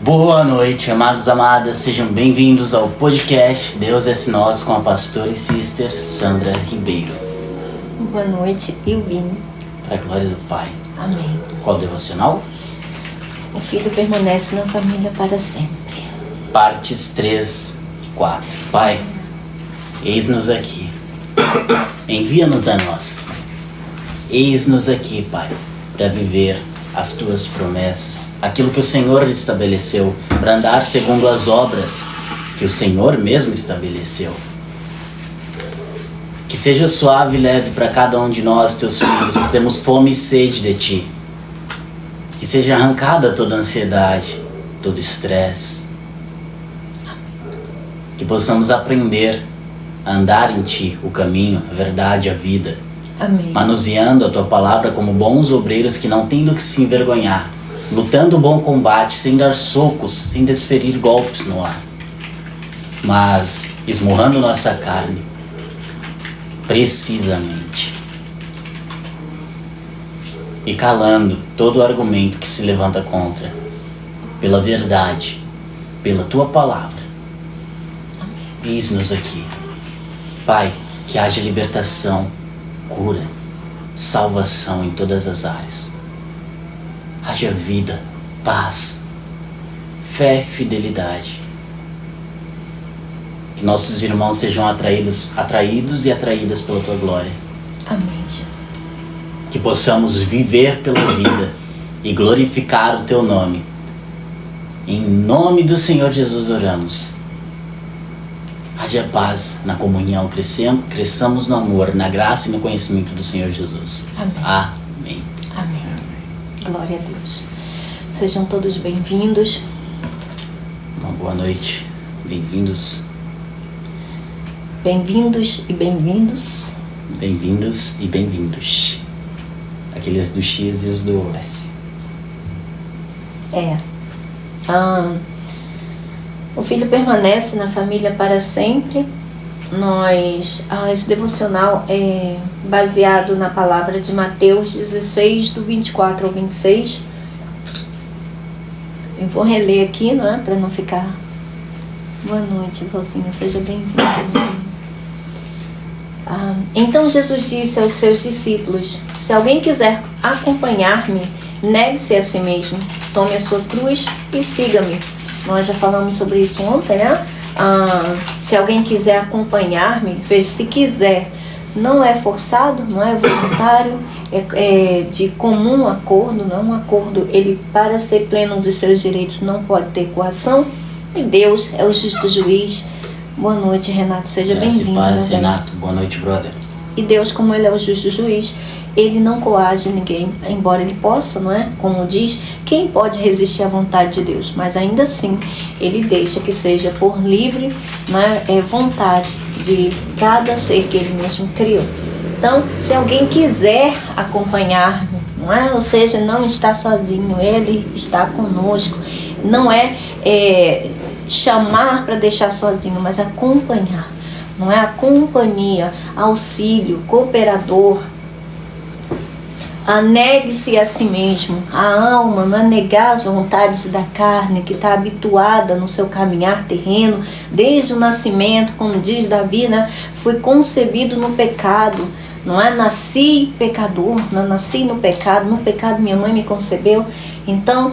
Boa noite, amados, amadas, sejam bem-vindos ao podcast Deus é Nós com a pastora e sister Sandra Ribeiro. Boa noite, eu vim. Para a glória do Pai. Amém. Qual devocional? O Filho permanece na família para sempre. Partes 3 e 4. Pai, eis-nos aqui. Envia-nos a nós. Eis-nos aqui, Pai, para viver as Tuas promessas, aquilo que o Senhor estabeleceu, para andar segundo as obras que o Senhor mesmo estabeleceu. Que seja suave e leve para cada um de nós, Teus filhos, que temos fome e sede de Ti. Que seja arrancada toda ansiedade, todo estresse. Que possamos aprender a andar em Ti, o caminho, a verdade, a vida. Amém. Manuseando a Tua palavra como bons obreiros que não têm do que se envergonhar, lutando o bom combate, sem dar socos, sem desferir golpes no ar, mas esmurrando nossa carne, precisamente, e calando todo o argumento que se levanta contra, pela verdade, pela Tua palavra. Eis-nos aqui. Pai, que haja libertação, cura, salvação em todas as áreas. Haja vida, paz, fé e fidelidade. Que nossos irmãos sejam atraídos e atraídas pela Tua glória. Amém, Jesus. Que possamos viver pela vida e glorificar o Teu nome. Em nome do Senhor Jesus oramos. Haja paz na comunhão, cresçamos no amor, na graça e no conhecimento do Senhor Jesus. Amém. Amém. Amém. Glória a Deus. Sejam todos bem-vindos. Uma boa noite. Bem-vindos. Bem-vindos e bem-vindos. Bem-vindos e bem-vindos. Aqueles do X e os do S. O Filho permanece na família para sempre. Esse devocional é baseado na palavra de Mateus 16, do 24 ao 26. Eu vou reler aqui, não é? Para não ficar... Boa noite, Valzinho, seja bem-vindo. Então Jesus disse aos seus discípulos: se alguém quiser acompanhar-me, negue-se a si mesmo, tome a sua cruz e siga-me. Nós já falamos sobre isso ontem, né? Se alguém quiser acompanhar-me, veja, se quiser, não é forçado, não é voluntário, é de comum acordo, não é um acordo, ele para ser pleno dos seus direitos não pode ter coação, e Deus é o justo juiz. Boa noite, Renato, seja bem-vindo. Renato, boa noite, brother. E Deus, como Ele é o justo juiz, Ele não coage ninguém, embora Ele possa, não é? Como diz, quem pode resistir à vontade de Deus? Mas ainda assim, Ele deixa que seja por livre, não é, vontade de cada ser que Ele mesmo criou. Então, se alguém quiser acompanhar-me, não é? Ou seja, não está sozinho, Ele está conosco. Não é chamar para deixar sozinho, mas acompanhar. Não é? A companhia, auxílio, cooperador. Negue-se a si mesmo. A alma não é negar as vontades da carne que está habituada no seu caminhar terreno desde o nascimento, como diz Davi, né? Fui concebido no pecado, não é? Nasci pecador, não nasci no pecado minha mãe me concebeu. Então,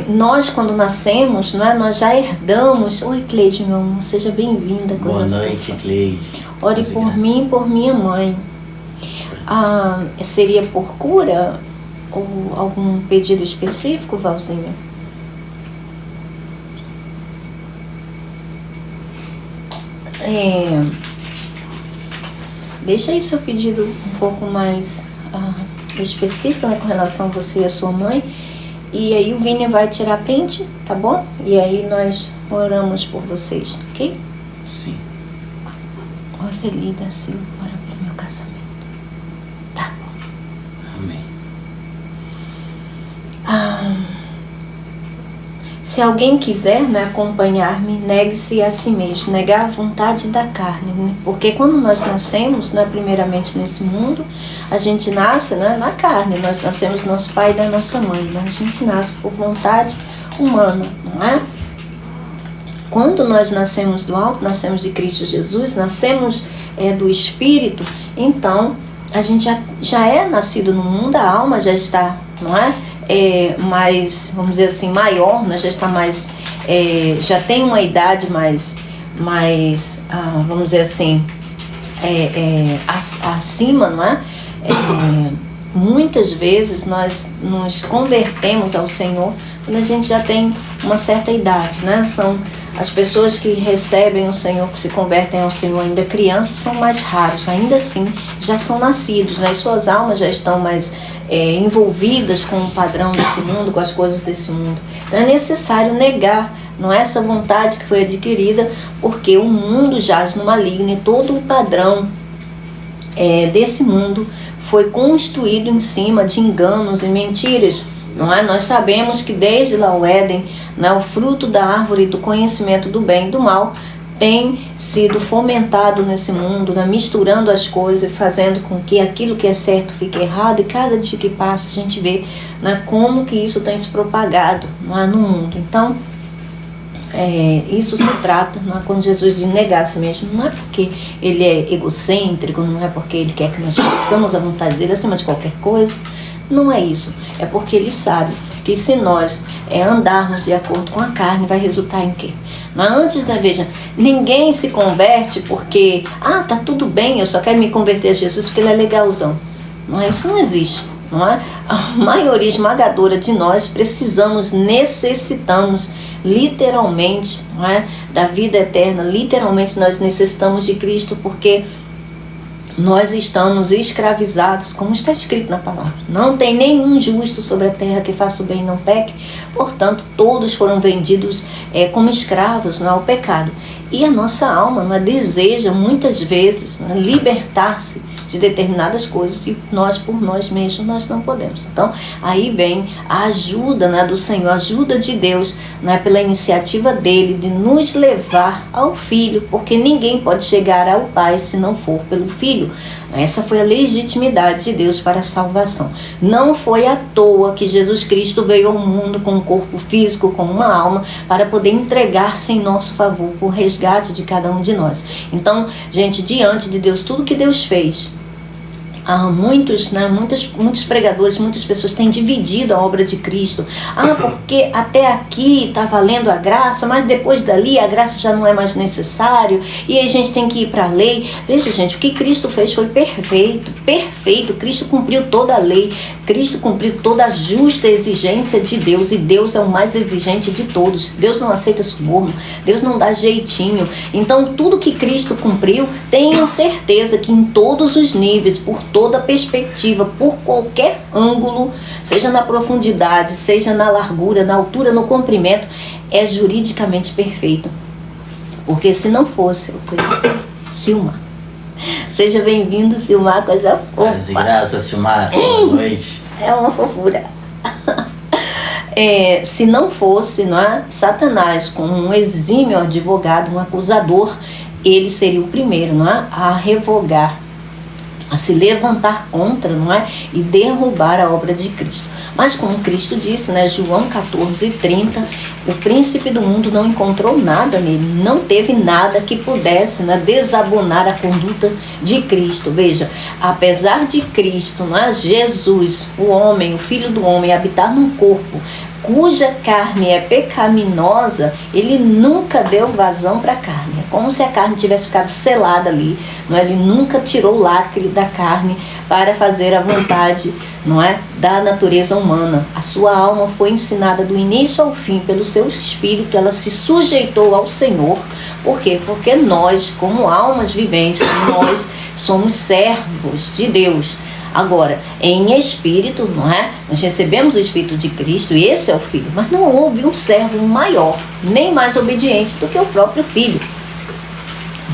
nós quando nascemos, não é? Nós já herdamos. Oi, Cleide, meu amor, seja bem-vinda. Boa noite, Cleide. Ore por mim e por minha mãe. Seria por cura ou algum pedido específico, Valzinho? Deixa aí seu pedido um pouco mais específico, né, com relação a você e a sua mãe. E aí o Vini vai tirar print, tá bom? E aí nós oramos por vocês, ok? Sim. Roseli da Silva, ora pelo meu casamento. Tá bom. Amém. Se alguém quiser, né, acompanhar-me, negue-se a si mesmo, negar a vontade da carne, né? Porque quando nós nascemos, né, primeiramente nesse mundo, a gente nasce, né, na carne, nós nascemos do nosso pai e da nossa mãe, né? A gente nasce por vontade humana, não é? Quando nós nascemos do alto, nascemos de Cristo Jesus, nascemos do Espírito, então a gente já é nascido no mundo, a alma já está, não é? Mais, vamos dizer assim, maior, né? Já está mais, já tem uma idade mais vamos dizer assim, acima, não é? Muitas vezes nós nos convertemos ao Senhor quando a gente já tem uma certa idade, né? São as pessoas que recebem o Senhor, que se convertem ao Senhor ainda crianças, são mais raros, ainda assim já são nascidos, né? Suas almas já estão mais envolvidas com o padrão desse mundo, com as coisas desse mundo. Então é necessário negar, não é, essa vontade que foi adquirida, porque o mundo jaz no maligno e todo o padrão desse mundo foi construído em cima de enganos e mentiras, não é? Nós sabemos que desde lá o Éden, né, o fruto da árvore do conhecimento do bem e do mal tem sido fomentado nesse mundo, né, misturando as coisas e fazendo com que aquilo que é certo fique errado, e cada dia que passa a gente vê, né, como que isso tem se propagado, não é, no mundo. Então, isso se trata, não é, quando Jesus diz negar a si mesmo, não é porque ele é egocêntrico, não é porque ele quer que nós façamos a vontade dele acima de qualquer coisa, não é isso, é porque ele sabe que se nós andarmos de acordo com a carne, vai resultar em quê? Mas antes, né, veja, ninguém se converte porque, tá tudo bem, eu só quero me converter a Jesus porque ele é legalzão, não é? Isso não existe. Não é? A maioria esmagadora de nós necessitamos literalmente, não é, da vida eterna. Literalmente nós necessitamos de Cristo, porque nós estamos escravizados, como está escrito na palavra. Não tem nenhum justo sobre a terra que faça o bem e não peque. Portanto, todos foram vendidos como escravos, não é, ao pecado. E a nossa alma, não é, deseja muitas vezes, não é, libertar-se de determinadas coisas, e nós por nós mesmos nós não podemos. Então aí vem a ajuda, né, do Senhor, a ajuda de Deus, né, pela iniciativa dele de nos levar ao Filho, porque ninguém pode chegar ao Pai se não for pelo Filho. Essa foi a legitimidade de Deus para a salvação. Não foi à toa que Jesus Cristo veio ao mundo com um corpo físico, com uma alma, para poder entregar-se em nosso favor, por resgate de cada um de nós. Então, gente, diante de Deus, tudo que Deus fez, muitos pregadores, muitas pessoas têm dividido a obra de Cristo. Porque até aqui está valendo a graça, mas depois dali a graça já não é mais necessário, e aí a gente tem que ir para a lei. Veja, gente, o que Cristo fez foi perfeito, perfeito. Cristo cumpriu toda a lei, Cristo cumpriu toda a justa exigência de Deus, e Deus é o mais exigente de todos. Deus não aceita suborno, Deus não dá jeitinho. Então tudo que Cristo cumpriu, tenham certeza que em todos os níveis, por toda perspectiva, por qualquer ângulo, seja na profundidade, seja na largura, na altura, no comprimento, é juridicamente perfeito. Porque se não fosse, Silmar. Seja bem-vindo, Silmar, coisa fofa. Paz e graça, Silmar. Boa noite. É uma fofura. Se não fosse, não é, Satanás, como um exímio advogado, um acusador, ele seria o primeiro, não é, a revogar, a se levantar contra, não é, e derrubar a obra de Cristo. Mas como Cristo disse, né, João 14:30, o príncipe do mundo não encontrou nada nele, não teve nada que pudesse, né, desabonar a conduta de Cristo. Veja, apesar de Cristo, né, Jesus, o homem, o Filho do homem, habitar num corpo cuja carne é pecaminosa, ele nunca deu vazão para a carne. É como se a carne tivesse ficado selada ali, não é? Ele nunca tirou o lacre da carne para fazer a vontade, não é, da natureza humana. A sua alma foi ensinada do início ao fim pelo seu espírito, ela se sujeitou ao Senhor. Por quê? Porque nós, como almas viventes, nós somos servos de Deus. Agora, em espírito, não é? Nós recebemos o Espírito de Cristo, e esse é o Filho. Mas não houve um servo maior, nem mais obediente do que o próprio Filho.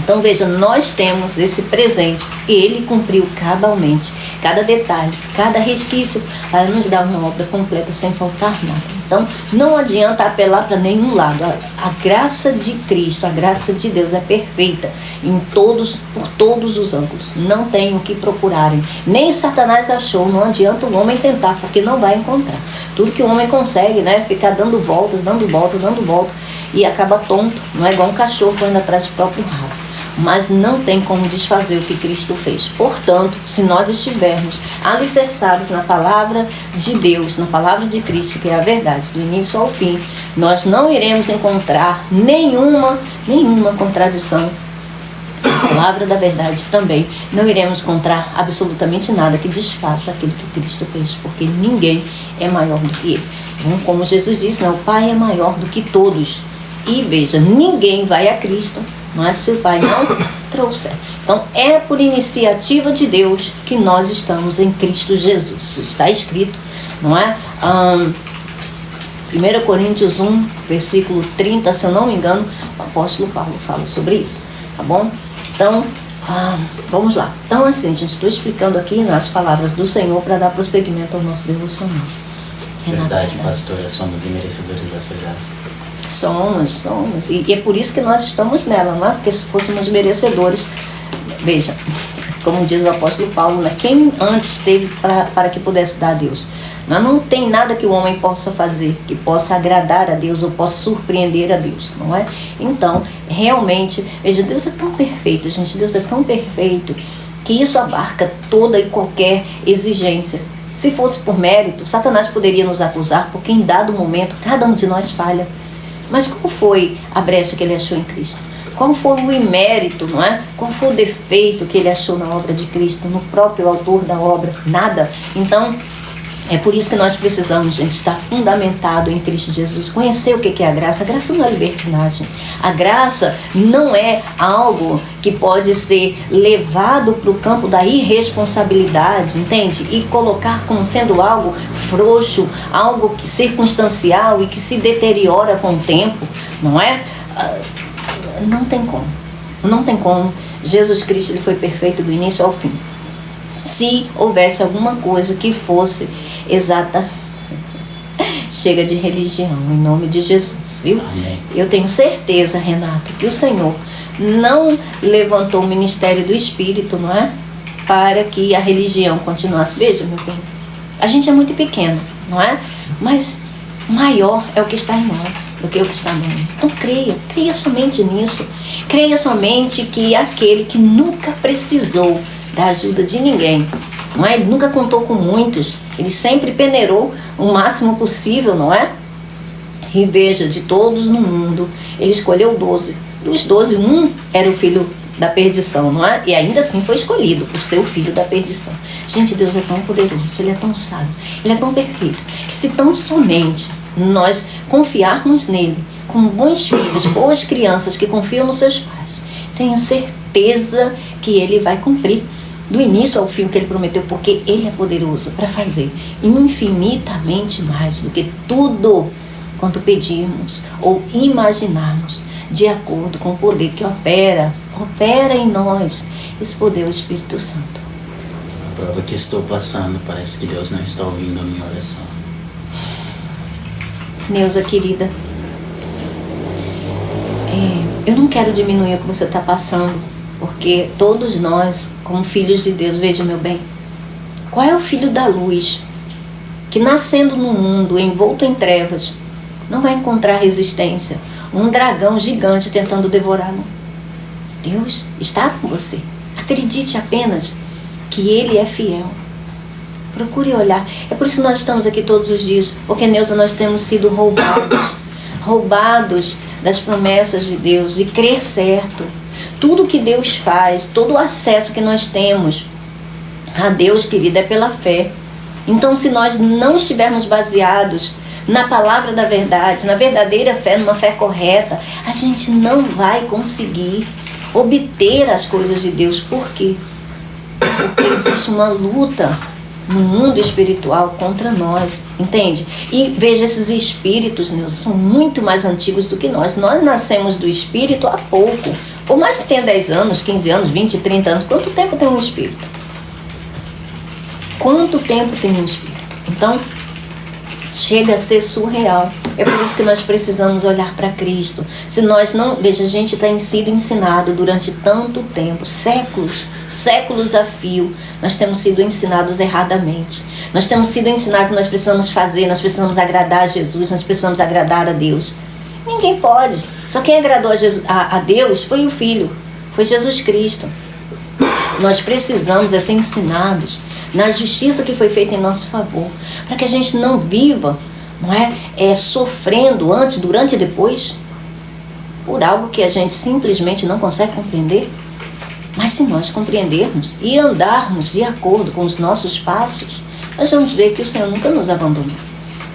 Então veja, nós temos esse presente, e ele cumpriu cabalmente cada detalhe, cada resquício, para nos dar uma obra completa sem faltar nada. Então, não adianta apelar para nenhum lado. A graça de Cristo, a graça de Deus é perfeita por todos os ângulos. Não tem o que procurarem. Nem Satanás achou, não adianta o homem tentar, porque não vai encontrar. Tudo que o homem consegue, né, ficar dando voltas, e acaba tonto. Não é igual um cachorro indo atrás do próprio rabo. Mas não tem como desfazer o que Cristo fez. Portanto, se nós estivermos alicerçados na palavra de Deus, na palavra de Cristo, que é a verdade, do início ao fim, nós não iremos encontrar nenhuma contradição. A palavra da verdade também não iremos encontrar absolutamente nada que desfaça aquilo que Cristo fez, porque ninguém é maior do que ele. Como Jesus disse, o Pai é maior do que todos. E veja, ninguém vai a Cristo, mas se o Pai não trouxer. Então, é por iniciativa de Deus que nós estamos em Cristo Jesus. Isso está escrito, não é? 1 Coríntios 1, versículo 30, se eu não me engano, o apóstolo Paulo fala sobre isso, tá bom? Então, vamos lá. Então, assim, gente, estou explicando aqui nas palavras do Senhor para dar prosseguimento ao nosso devocional. Verdade, pastora, somos imerecedores dessa graça. Somos. E é por isso que nós estamos nela, não é? Porque se fôssemos merecedores, veja, como diz o apóstolo Paulo, né? Quem antes teve para que pudesse dar a Deus? Não tem nada que o homem possa fazer, que possa agradar a Deus ou possa surpreender a Deus, não é? Então, realmente, veja, Deus é tão perfeito, gente, Deus é tão perfeito, que isso abarca toda e qualquer exigência. Se fosse por mérito, Satanás poderia nos acusar, porque em dado momento, cada um de nós falha. Mas qual foi a brecha que ele achou em Cristo? Qual foi o imérito, não é? Qual foi o defeito que ele achou na obra de Cristo, no próprio autor da obra? Nada. Então, é por isso que nós precisamos, gente, estar fundamentado em Cristo Jesus. Conhecer o que é a graça. A graça não é libertinagem. A graça não é algo que pode ser levado para o campo da irresponsabilidade, entende? E colocar como sendo algo frouxo, algo circunstancial e que se deteriora com o tempo, não é? Não tem como. Não tem como. Jesus Cristo, ele foi perfeito do início ao fim. Se houvesse alguma coisa que fosse exata, chega de religião, em nome de Jesus, viu? Amém. Eu tenho certeza, Renato, que o Senhor não levantou o ministério do Espírito, não é? Para que a religião continuasse. Veja, meu bem, a gente é muito pequeno, não é? Mas maior é o que está em nós do que o que está no mundo. Então creia somente nisso. Creia somente que aquele que nunca precisou da ajuda de ninguém, não é? Ele nunca contou com muitos, ele sempre peneirou o máximo possível, não é? E veja, de todos no mundo, ele escolheu 12. Dos 12, um era o filho da perdição, não é? E ainda assim foi escolhido por ser o filho da perdição. Gente, Deus é tão poderoso, ele é tão sábio, ele é tão perfeito, que se tão somente nós confiarmos nele, como bons filhos, boas crianças que confiam nos seus pais, tenha certeza que ele vai cumprir do início ao fim o que ele prometeu, porque ele é poderoso para fazer infinitamente mais do que tudo quanto pedirmos ou imaginarmos, de acordo com o poder que opera em nós. Esse poder é o Espírito Santo. A prova que estou passando, parece que Deus não está ouvindo a minha oração. Neuza, querida, eu não quero diminuir o que você está passando, porque todos nós, como filhos de Deus, veja, meu bem, qual é o filho da luz que, nascendo no mundo, envolto em trevas, não vai encontrar resistência? Um dragão gigante tentando devorá-lo. Deus está com você. Acredite apenas que Ele é fiel. Procure olhar. É por isso que nós estamos aqui todos os dias, porque, Neuza, nós temos sido roubados das promessas de Deus, e crer certo. Tudo que Deus faz, todo o acesso que nós temos a Deus, querida, é pela fé. Então, se nós não estivermos baseados na palavra da verdade, na verdadeira fé, numa fé correta, a gente não vai conseguir obter as coisas de Deus. Por quê? Porque existe uma luta no mundo espiritual contra nós, entende? E veja, esses espíritos, Neuza, são muito mais antigos do que nós. Nós nascemos do espírito há pouco. Por mais que tenha 10 anos, 15 anos, 20, 30 anos, quanto tempo tem um espírito? Quanto tempo tem um espírito? Então, Chega a ser surreal. É por isso que nós precisamos olhar para Cristo. Se nós não... Veja, a gente tem sido ensinado durante tanto tempo, séculos a fio, nós temos sido ensinados erradamente. Nós temos sido ensinados que nós precisamos fazer, nós precisamos agradar a Jesus, nós precisamos agradar a Deus. Ninguém pode. Só quem agradou a Deus foi o Filho, foi Jesus Cristo. Nós precisamos ser ensinados na justiça que foi feita em nosso favor, para que a gente não viva, não é, sofrendo antes, durante e depois, por algo que a gente simplesmente não consegue compreender. Mas se nós compreendermos e andarmos de acordo com os nossos passos, nós vamos ver que o Senhor nunca nos abandonou.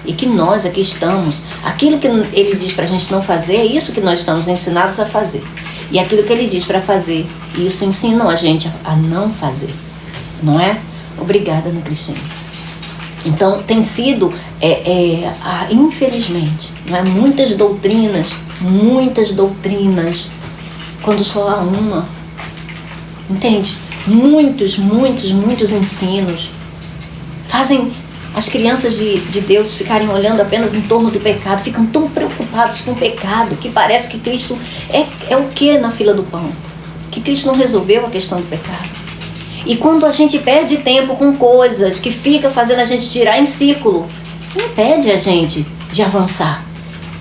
E que nós aqui estamos, aquilo que Ele diz para a gente não fazer, é isso que nós estamos ensinados a fazer. E aquilo que Ele diz para fazer, isso ensina a gente a não fazer. Não é? Obrigada, Ana Cristina. Então, tem sido, infelizmente, não é? Muitas doutrinas, quando só há uma. Entende? Muitos ensinos fazem as crianças de Deus ficarem olhando apenas em torno do pecado, ficam tão preocupados com o pecado, que parece que Cristo é o que na fila do pão? Que Cristo não resolveu a questão do pecado. E quando a gente perde tempo com coisas que fica fazendo a gente girar em círculo, impede a gente de avançar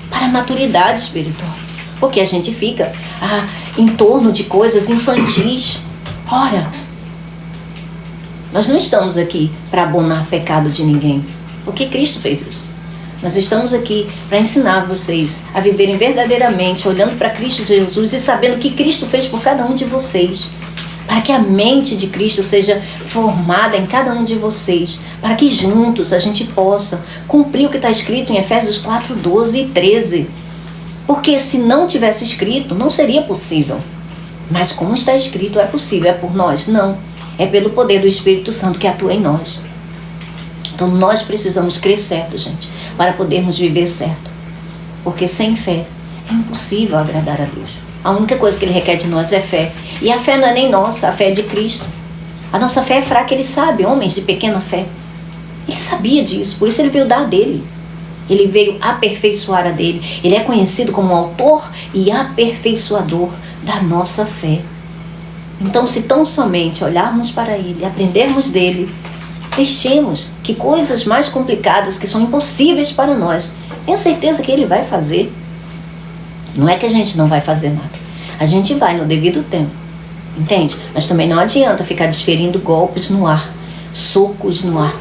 para a maturidade espiritual. Porque a gente fica em torno de coisas infantis. Ora, nós não estamos aqui para abonar pecado de ninguém, porque Cristo fez isso. Nós estamos aqui para ensinar vocês a viverem verdadeiramente, olhando para Cristo Jesus e sabendo o que Cristo fez por cada um de vocês, para que a mente de Cristo seja formada em cada um de vocês, para que juntos a gente possa cumprir o que está escrito em Efésios 4, 12 e 13. Porque se não tivesse escrito, não seria possível. Mas como está escrito, é possível. É por nós? Não. É pelo poder do Espírito Santo que atua em nós. Então nós precisamos crer certo, gente, para podermos viver certo. Porque sem fé é impossível agradar a Deus. A única coisa que Ele requer de nós é fé. E a fé não é nem nossa, a fé é de Cristo. A nossa fé é fraca, Ele sabe, homens de pequena fé. Ele sabia disso, por isso Ele veio dar dele. Ele veio aperfeiçoar a dele. Ele é conhecido como autor e aperfeiçoador da nossa fé. Então, se tão somente olharmos para Ele, aprendermos dele, deixemos que coisas mais complicadas, que são impossíveis para nós, tenha certeza que Ele vai fazer. Não é que a gente não vai fazer nada. A gente vai no devido tempo. Entende? Mas também não adianta ficar desferindo golpes no ar, socos no ar,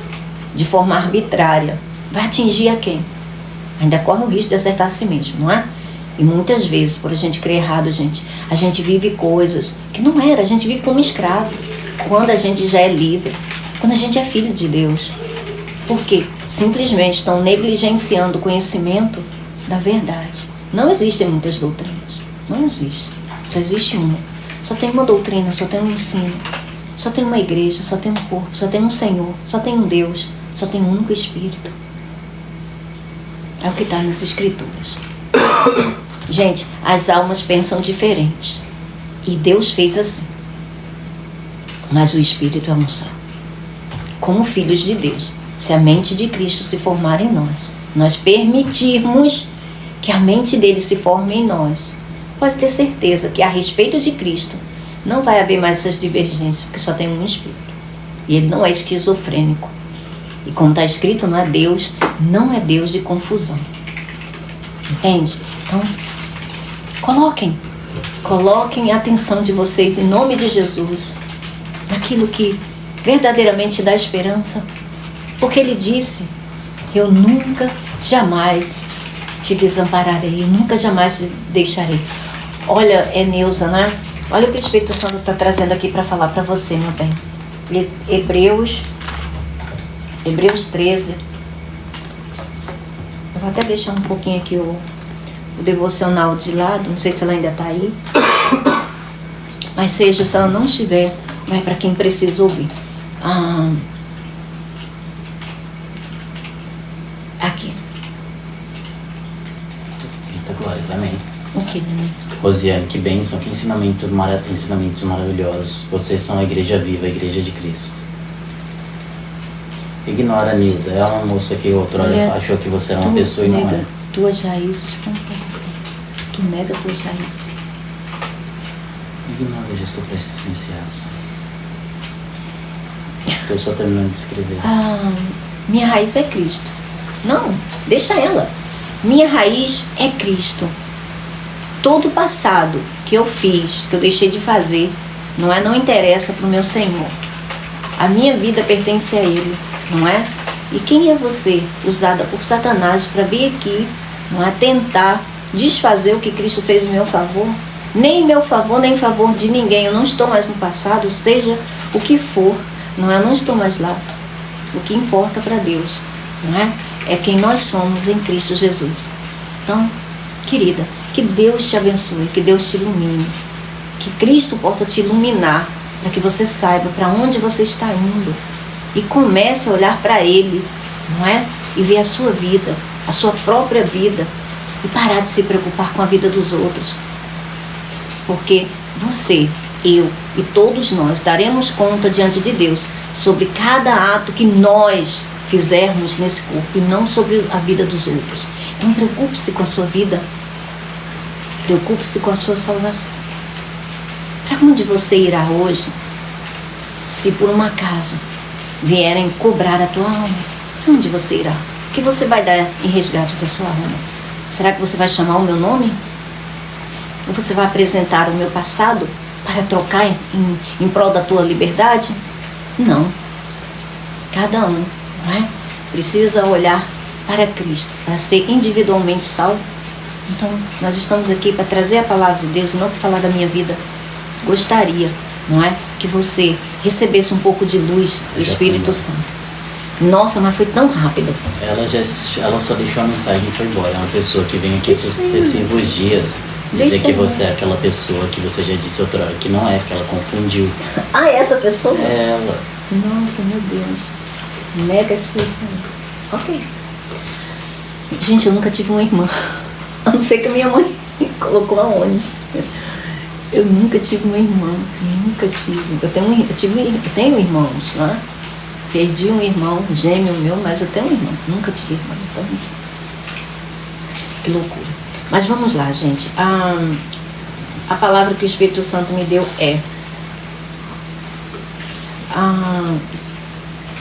de forma arbitrária. Vai atingir a quem? Ainda corre o risco de acertar a si mesmo, não é? E muitas vezes, por a gente crer errado, a gente vive coisas que não era. A gente vive como escravo. Quando a gente já é livre, quando a gente é filho de Deus. Por quê? Simplesmente estão negligenciando o conhecimento da verdade. Não existem muitas doutrinas. Não existe. Só existe uma. Só tem uma doutrina, só tem um ensino. Só tem uma igreja, só tem um corpo, só tem um Senhor, só tem um Deus, só tem um único Espírito. É o que está nas Escrituras. Gente, as almas pensam diferentes. E Deus fez assim. Mas o Espírito é um só. Como filhos de Deus, se a mente de Cristo se formar em nós, nós permitirmos que a mente dele se forme em nós, pode ter certeza que a respeito de Cristo não vai haver mais essas divergências, porque só tem um Espírito. E ele não é esquizofrênico. E como está escrito, não é Deus de confusão. Entende? Então, coloquem a atenção de vocês em nome de Jesus naquilo que verdadeiramente dá esperança. Porque Ele disse: eu nunca, jamais te desampararei, eu nunca jamais te deixarei. Olha, Neuza, né? Olha o que o Espírito Santo está trazendo aqui para falar para você, meu bem. Hebreus 13. Eu vou até deixar um pouquinho aqui o devocional de lado. Não sei se ela ainda está aí. Mas se ela não estiver, vai para quem precisa ouvir. Aqui. Eita glórias, amém. Ok, né? Rosiane, que bênção, que ensinamentos maravilhosos. Vocês são a igreja viva, a igreja de Cristo. Ignora a Nilda. É uma moça que outrora achou que você era uma pessoa e não é. Tuas raízes, tu nega tuas raízes. Ignora a gestor presidenciais. Estou só terminando de escrever. Minha raiz é Cristo. Não, deixa ela. Minha raiz é Cristo. Todo o passado que eu fiz, que eu deixei de fazer, não interessa para o meu Senhor. A minha vida pertence a Ele, não é? E quem é você, usada por Satanás para vir aqui, não é, tentar desfazer o que Cristo fez em meu favor? Nem em meu favor, nem em favor de ninguém. Eu não estou mais no passado, seja o que for, não é? Eu não estou mais lá. O que importa para Deus, não é? É quem nós somos em Cristo Jesus. Então, querida, que Deus te abençoe, que Deus te ilumine, que Cristo possa te iluminar, para que você saiba para onde você está indo e comece a olhar para Ele, não é? E ver a sua vida, a sua própria vida, e parar de se preocupar com a vida dos outros. Porque você, eu e todos nós daremos conta diante de Deus sobre cada ato que nós fizermos nesse corpo e não sobre a vida dos outros. Então preocupe-se com a sua vida, preocupe-se com a sua salvação. Para onde você irá hoje, se por um acaso vierem cobrar a tua alma? Para onde você irá? O que você vai dar em resgate da sua alma? Será que você vai chamar o meu nome? Ou você vai apresentar o meu passado para trocar em prol da tua liberdade? Não. Cada um, não é? Precisa olhar para Cristo, para ser individualmente salvo. Então, nós estamos aqui para trazer a palavra de Deus e não para falar da minha vida. Gostaria, não é? Que você recebesse um pouco de luz do Espírito Santo. Nossa, mas foi tão rápido. Ela só deixou a mensagem e foi embora. É uma pessoa que vem aqui sucessivos dias dizer que você é aquela pessoa que você já disse outra hora que não é, que ela confundiu. Ah, é essa pessoa? É ela. Nossa, meu Deus. Mega influência. Ok. Gente, eu nunca tive uma irmã. A não ser que a minha mãe colocou aonde. Eu nunca tive uma irmã. Nunca tive. Eu tenho irmãos, né? Perdi um irmão gêmeo meu, mas eu tenho um irmão. Nunca tive irmã. Então, que loucura. Mas vamos lá, gente. A palavra que o Espírito Santo me deu é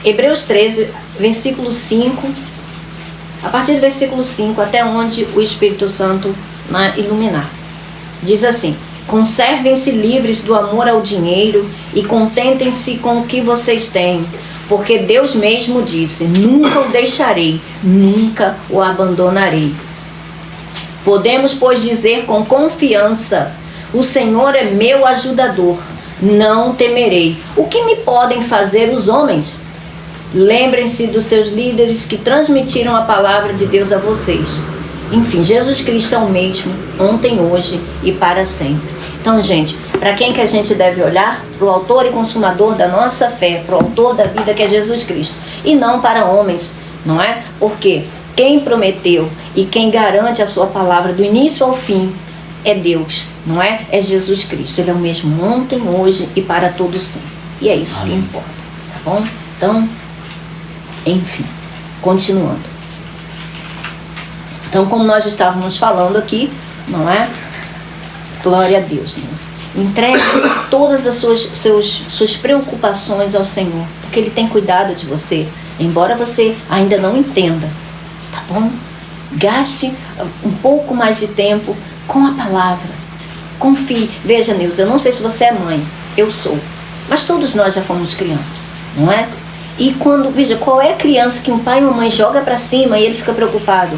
Hebreus 13, versículo 5. A partir do versículo 5 até onde o Espírito Santo iluminar. Diz assim: conservem-se livres do amor ao dinheiro e contentem-se com o que vocês têm, porque Deus mesmo disse: nunca o deixarei, nunca o abandonarei. Podemos, pois, dizer com confiança: o Senhor é meu ajudador, não temerei. O que me podem fazer os homens? Lembrem-se dos seus líderes que transmitiram a palavra de Deus a vocês. Enfim, Jesus Cristo é o mesmo, ontem, hoje e para sempre. Então, gente, para quem que a gente deve olhar? Para o autor e consumador da nossa fé, para o autor da vida, que é Jesus Cristo. E não para homens, não é? Porque quem prometeu e quem garante a sua palavra do início ao fim é Deus, não é? É Jesus Cristo. Ele é o mesmo ontem, hoje e para todo sempre. E é isso que importa, tá bom? Então, enfim, continuando. Então, como nós estávamos falando aqui, não é? Glória a Deus, Deus. Entregue todas as suas preocupações ao Senhor, porque Ele tem cuidado de você, embora você ainda não entenda, tá bom? Gaste um pouco mais de tempo com a palavra. Confie. Veja, Nilza, eu não sei se você é mãe, eu sou, mas todos nós já fomos crianças, não é? E quando, veja, qual é a criança que um pai e uma mãe joga para cima e ele fica preocupado?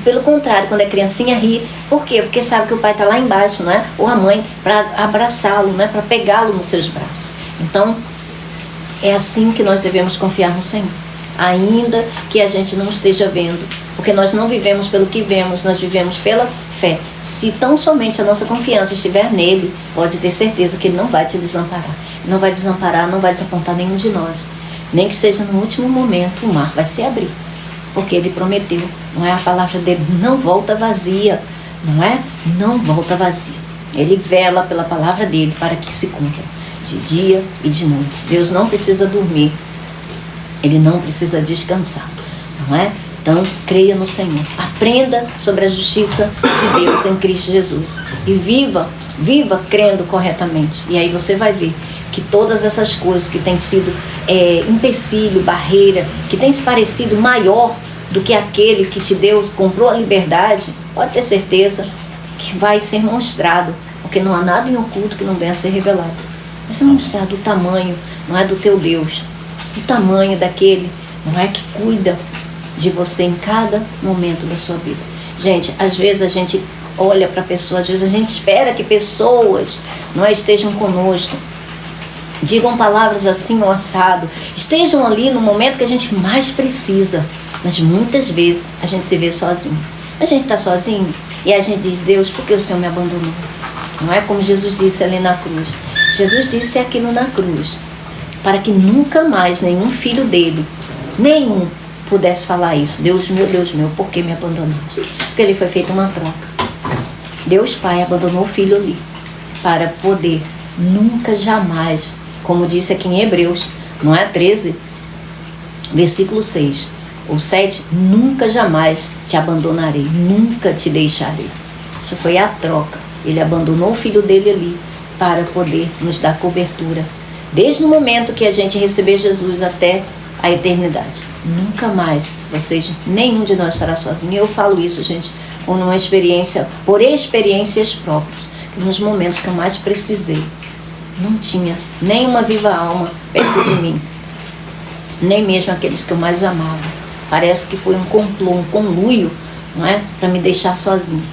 Pelo contrário, quando a criancinha ri. Por quê? Porque sabe que o pai está lá embaixo, não é? Ou a mãe, para abraçá-lo, não é? Para pegá-lo nos seus braços. Então, é assim que nós devemos confiar no Senhor. Ainda que a gente não esteja vendo. Porque nós não vivemos pelo que vemos, nós vivemos pela fé. Se tão somente a nossa confiança estiver nele, pode ter certeza que ele não vai te desamparar. Não vai desamparar, não vai desapontar nenhum de nós. Nem que seja no último momento, o mar vai se abrir. Porque ele prometeu, não é? A palavra dele não volta vazia, não é? Não volta vazia. Ele vela pela palavra dele para que se cumpra de dia e de noite. Deus não precisa dormir Ele não precisa descansar, não é? Então, creia no Senhor. Aprenda sobre a justiça de Deus em Cristo Jesus. E viva crendo corretamente. E aí você vai ver que todas essas coisas que têm sido empecilho, barreira, que tem se parecido maior do que aquele que te deu, comprou a liberdade, pode ter certeza que vai ser mostrado. Porque não há nada em oculto que não venha a ser revelado. Vai ser mostrado o tamanho, não é, do teu Deus. O tamanho daquele, não é, que cuida de você em cada momento da sua vida. Gente, às vezes a gente olha para pessoas, às vezes a gente espera que pessoas não estejam conosco, digam palavras assim ou assado, estejam ali no momento que a gente mais precisa, mas muitas vezes a gente se vê sozinho. A gente está sozinho e a gente diz: Deus, por que o Senhor me abandonou? Não é como Jesus disse ali na cruz. Jesus disse aquilo na cruz, para que nunca mais nenhum filho dele, nenhum, pudesse falar isso. Deus meu, por que me abandonaste? Porque ele foi feita uma troca. Deus Pai abandonou o Filho ali, para poder nunca, jamais, como disse aqui em Hebreus, não é 13, versículo 6 ou 7, nunca jamais te abandonarei, nunca te deixarei. Isso foi a troca. Ele abandonou o Filho dele ali, para poder nos dar cobertura, desde o momento que a gente receber Jesus até a eternidade. Nunca mais nenhum de nós estará sozinho. Eu falo isso, gente, por experiências próprias, que nos momentos que eu mais precisei, não tinha nenhuma viva alma perto de mim, nem mesmo aqueles que eu mais amava. Parece que foi um complô, um conluio, não é, para me deixar sozinho.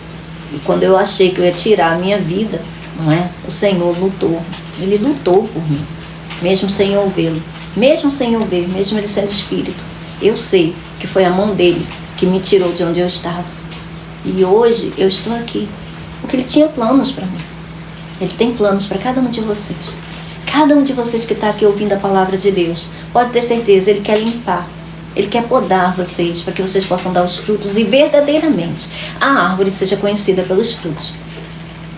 E quando eu achei que eu ia tirar a minha vida, não é, o Senhor lutou. Ele lutou por mim, mesmo sem eu vê-lo, mesmo sem eu ver, mesmo ele sendo espírito. Eu sei que foi a mão dele que me tirou de onde eu estava. E hoje eu estou aqui, porque ele tinha planos para mim. Ele tem planos para cada um de vocês. Cada um de vocês que está aqui ouvindo a palavra de Deus, pode ter certeza, ele quer limpar. Ele quer podar vocês, para que vocês possam dar os frutos e verdadeiramente a árvore seja conhecida pelos frutos.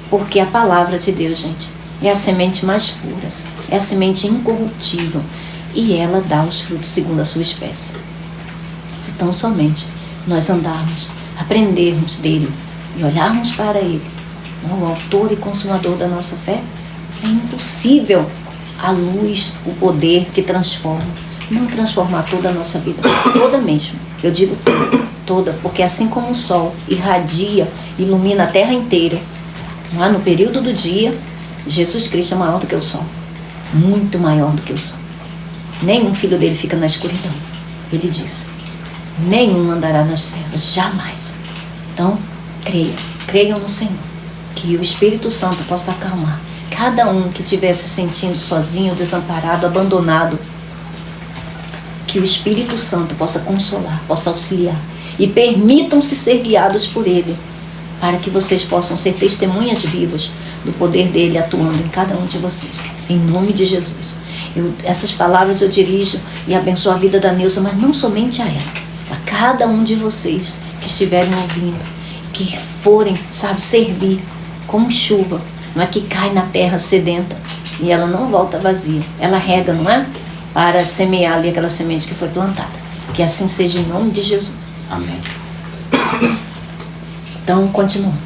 Porque a palavra de Deus, gente, é a semente mais pura, é a semente incorruptível, e ela dá os frutos segundo a sua espécie. Se tão somente nós andarmos, aprendermos dele e olharmos para ele, o autor e consumador da nossa fé, é impossível a luz, o poder que transforma, não transformar toda a nossa vida, toda mesmo, eu digo toda, porque assim como o sol irradia, ilumina a terra inteira, lá no período do dia, Jesus Cristo é maior do que o sol, muito maior do que o sol. Nenhum filho dele fica na escuridão, ele disse, nenhum andará nas trevas, jamais. Então, creiam no Senhor, que o Espírito Santo possa acalmar cada um que estiver se sentindo sozinho, desamparado, abandonado, que o Espírito Santo possa consolar, possa auxiliar, e permitam-se ser guiados por ele, para que vocês possam ser testemunhas vivas do poder dele atuando em cada um de vocês, em nome de Jesus. Essas palavras eu dirijo e abençoo a vida da Neuza, mas não somente a ela, a cada um de vocês que estiverem ouvindo, que forem, servir como chuva, não é, que cai na terra sedenta e ela não volta vazia, ela rega, não é, para semear ali aquela semente que foi plantada. Que assim seja em nome de Jesus. Amém. Então, continuando.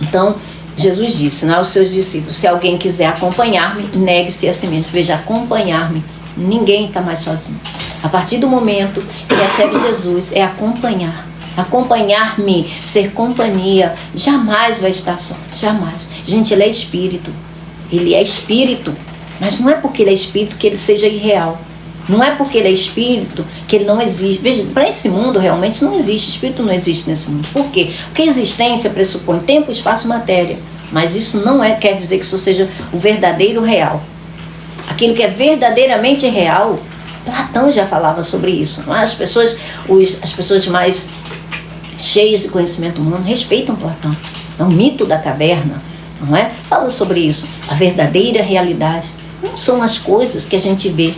Então, Jesus disse, não é, aos seus discípulos: se alguém quiser acompanhar-me, negue-se a si mesmo. Veja, acompanhar-me, ninguém está mais sozinho. A partir do momento que recebe Jesus, é acompanhar-me, ser companhia, jamais vai estar só, jamais. Gente, ele é espírito, mas não é porque ele é espírito que ele seja irreal, não é porque ele é espírito que ele não existe. Veja, para esse mundo realmente não existe, espírito não existe nesse mundo. Por quê? Porque a existência pressupõe tempo, espaço e matéria, mas isso não quer dizer que isso seja o verdadeiro real. Aquilo que é verdadeiramente real, Platão já falava sobre isso, não é? As pessoas mais cheias de conhecimento humano respeitam Platão. É o mito da caverna, não é? Fala sobre isso. A verdadeira realidade não são as coisas que a gente vê.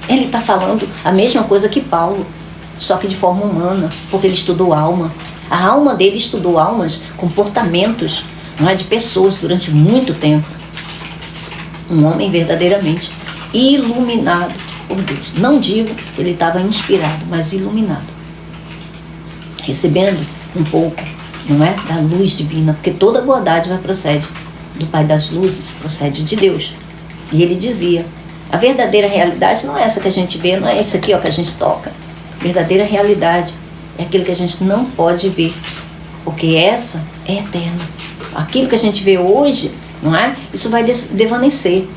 Ele está falando a mesma coisa que Paulo, só que de forma humana, porque ele estudou alma. A alma dele estudou almas, comportamentos, não é, de pessoas durante muito tempo. Um homem verdadeiramente iluminado por Deus. Não digo que ele estava inspirado, mas iluminado. Recebendo um pouco, não é? Da luz divina, porque toda boa dádiva procede do Pai das luzes, procede de Deus. E ele dizia, a verdadeira realidade não é essa que a gente vê, não é esse aqui ó, que a gente toca. A verdadeira realidade é aquilo que a gente não pode ver, porque essa é eterna. Aquilo que a gente vê hoje, não é? Isso vai desvanecer.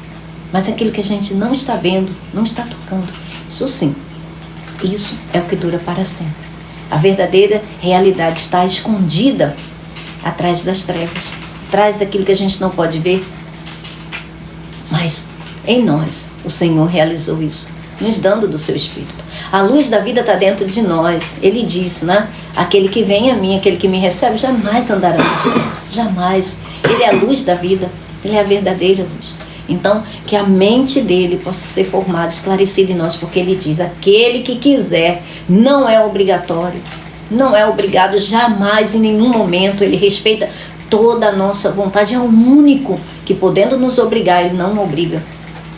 Mas aquilo que a gente não está vendo, não está tocando, isso sim, isso é o que dura para sempre. A verdadeira realidade está escondida atrás das trevas, atrás daquilo que a gente não pode ver. Mas em nós, o Senhor realizou isso, nos dando do seu Espírito. A luz da vida está dentro de nós. Ele disse, né? Aquele que vem a mim, aquele que me recebe, jamais andará nas trevas. Jamais. Ele é a luz da vida. Ele é a verdadeira luz. Então, que a mente dele possa ser formada, esclarecida em nós, porque ele diz, aquele que quiser, não é obrigatório, não é obrigado jamais, em nenhum momento. Ele respeita toda a nossa vontade. É o único que, podendo nos obrigar, ele não obriga.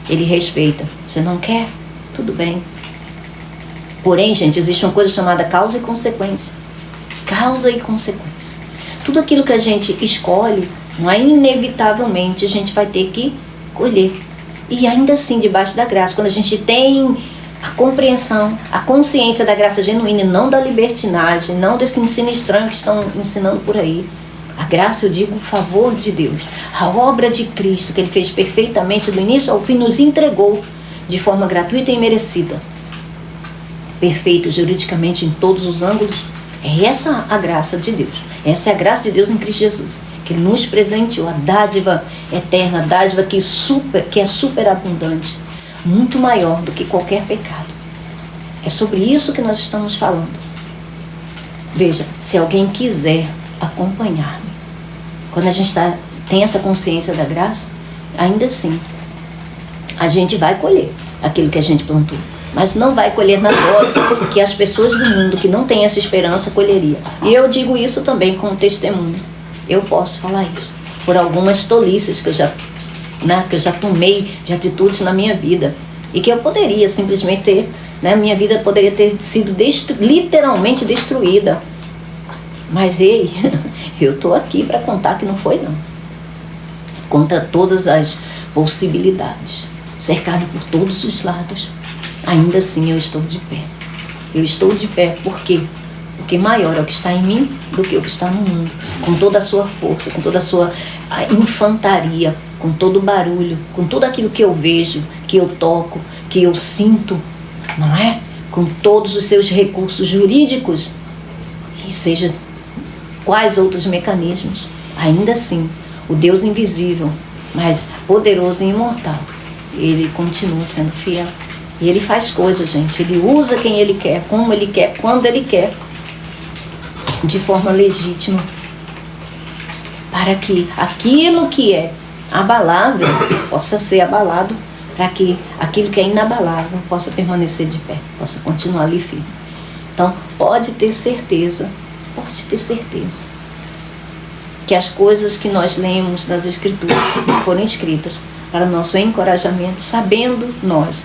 Ele respeita. Você não quer? Tudo bem. Porém, gente, existe uma coisa chamada causa e consequência. Causa e consequência. Tudo aquilo que a gente escolhe, não é, inevitavelmente a gente vai ter que colher. E ainda assim, debaixo da graça, quando a gente tem a compreensão, a consciência da graça genuína, e não da libertinagem, não desse ensino estranho que estão ensinando por aí. A graça, eu digo, o favor de Deus. A obra de Cristo, que Ele fez perfeitamente do início ao fim, nos entregou de forma gratuita e merecida. Perfeito juridicamente em todos os ângulos. É essa a graça de Deus. Essa é a graça de Deus em Cristo Jesus, que nos presenteou a dádiva eterna, a dádiva que é superabundante, muito maior do que qualquer pecado. É sobre isso que nós estamos falando. Veja, se alguém quiser acompanhar-me, quando a gente tem essa consciência da graça, ainda assim, a gente vai colher aquilo que a gente plantou, mas não vai colher na dose que as pessoas do mundo que não têm essa esperança colheria. E eu digo isso também como testemunho. Eu posso falar isso por algumas tolices que eu já tomei de atitudes na minha vida e que eu poderia simplesmente ter, minha vida poderia ter sido literalmente destruída. Mas ei, eu estou aqui para contar que não foi não. Contra todas as possibilidades, cercado por todos os lados, ainda assim eu estou de pé. Eu estou de pé, por quê? Porque maior é o que está em mim do que o que está no mundo. Com toda a sua força, com toda a sua infantaria, com todo o barulho, com tudo aquilo que eu vejo, que eu toco, que eu sinto, não é? Com todos os seus recursos jurídicos, e seja quais outros mecanismos, ainda assim, o Deus invisível, mas poderoso e imortal, Ele continua sendo fiel. E Ele faz coisas, gente. Ele usa quem Ele quer, como Ele quer, quando Ele quer, de forma legítima, para que aquilo que é abalável possa ser abalado, para que aquilo que é inabalável possa permanecer de pé, possa continuar ali firme. Então, pode ter certeza que as coisas que nós lemos nas Escrituras foram escritas para nosso encorajamento, sabendo nós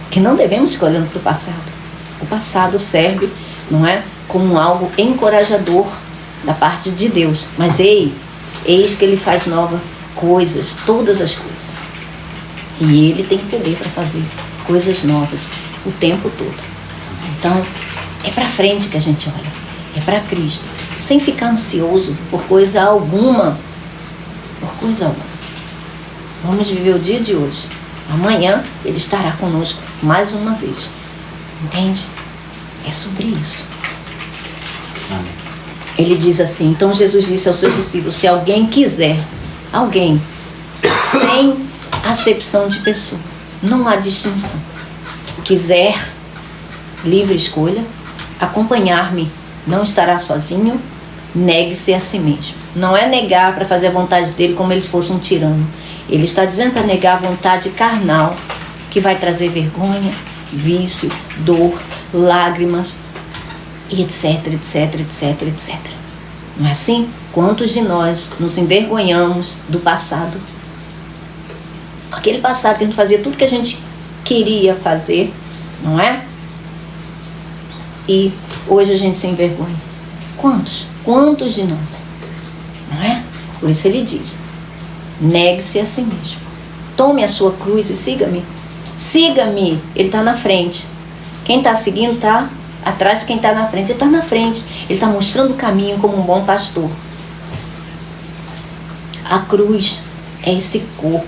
que não devemos ficar olhando para o passado. O passado serve, não é, como algo encorajador da parte de Deus. Mas eis que Ele faz novas coisas, todas as coisas. E Ele tem poder para fazer coisas novas o tempo todo. Então, é para frente que a gente olha. É para Cristo. Sem ficar ansioso por coisa alguma. Por coisa alguma. Vamos viver o dia de hoje. Amanhã Ele estará conosco mais uma vez. Entende? É sobre isso. Amém. Ele diz assim, então Jesus disse aos seus discípulos, se alguém quiser, alguém, sem acepção de pessoa, não há distinção, quiser, livre escolha, acompanhar-me, não estará sozinho, negue-se a si mesmo. Não é negar para fazer a vontade dele como ele fosse um tirano. Ele está dizendo para negar a vontade carnal, que vai trazer vergonha, vício, dor, lágrimas, e etc, etc, etc, etc. Não é assim? Quantos de nós nos envergonhamos do passado? Aquele passado que a gente fazia tudo que a gente queria fazer, não é? E hoje a gente se envergonha. Quantos de nós? Não é? Por isso ele diz, negue-se a si mesmo. Tome a sua cruz e siga-me. Siga-me. Ele está na frente. Quem está seguindo está atrás de quem está na frente. Ele está na frente. Ele está mostrando o caminho como um bom pastor. A cruz é esse corpo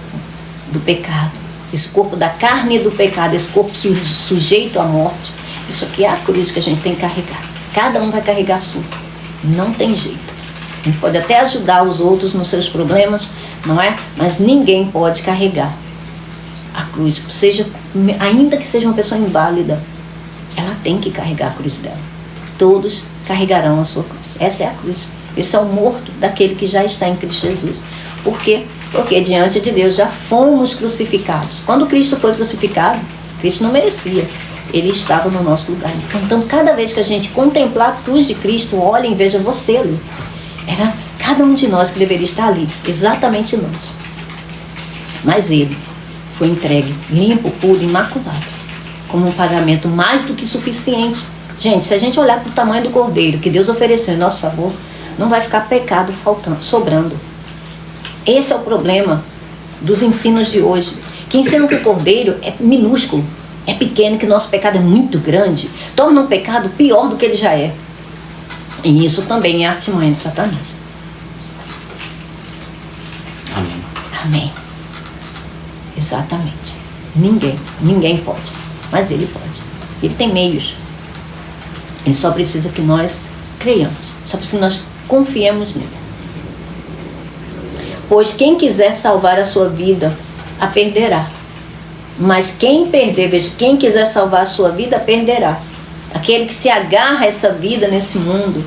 do pecado. Esse corpo da carne e do pecado. Esse corpo sujeito à morte. Isso aqui é a cruz que a gente tem que carregar. Cada um vai carregar a sua. Não tem jeito. A gente pode até ajudar os outros nos seus problemas, não é? Mas ninguém pode carregar a cruz. Ainda que seja uma pessoa inválida, ela tem que carregar a cruz dela. Todos carregarão a sua cruz. Essa é a cruz. Esse é o morto daquele que já está em Cristo Jesus. Por quê? Porque diante de Deus já fomos crucificados. Quando Cristo foi crucificado, Cristo não merecia. Ele estava no nosso lugar. Então, cada vez que a gente contemplar a cruz de Cristo, olhem e veja você ali. Era cada um de nós que deveria estar ali. Exatamente nós. Mas ele foi entregue, limpo, puro, imaculado, como um pagamento mais do que suficiente. Gente, se a gente olhar para o tamanho do cordeiro que Deus ofereceu em nosso favor, não vai ficar pecado faltando, sobrando. Esse é o problema dos ensinos de hoje. Que ensinam que o cordeiro é minúsculo, é pequeno, que nosso pecado é muito grande, torna um pecado pior do que ele já é. E isso também é artimanha de Satanás. Amém. Amém. Exatamente. Ninguém pode. Mas ele pode. Ele tem meios. Ele só precisa que nós creiamos. Só precisa que nós confiemos nele. Pois quem quiser salvar a sua vida, a perderá. Mas quem quiser salvar a sua vida, perderá. Aquele que se agarra a essa vida nesse mundo,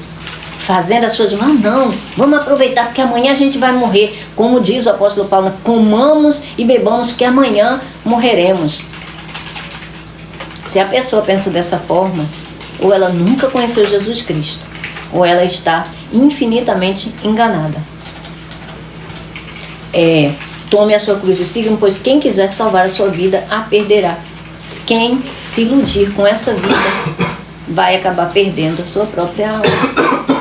fazendo as suas mãos, não, vamos aproveitar porque amanhã a gente vai morrer. Como diz o apóstolo Paulo, comamos e bebamos que amanhã morreremos. Se a pessoa pensa dessa forma, ou ela nunca conheceu Jesus Cristo, ou ela está infinitamente enganada. Tome a sua cruz e siga-me, pois quem quiser salvar a sua vida, a perderá. Quem se iludir com essa vida vai acabar perdendo a sua própria alma.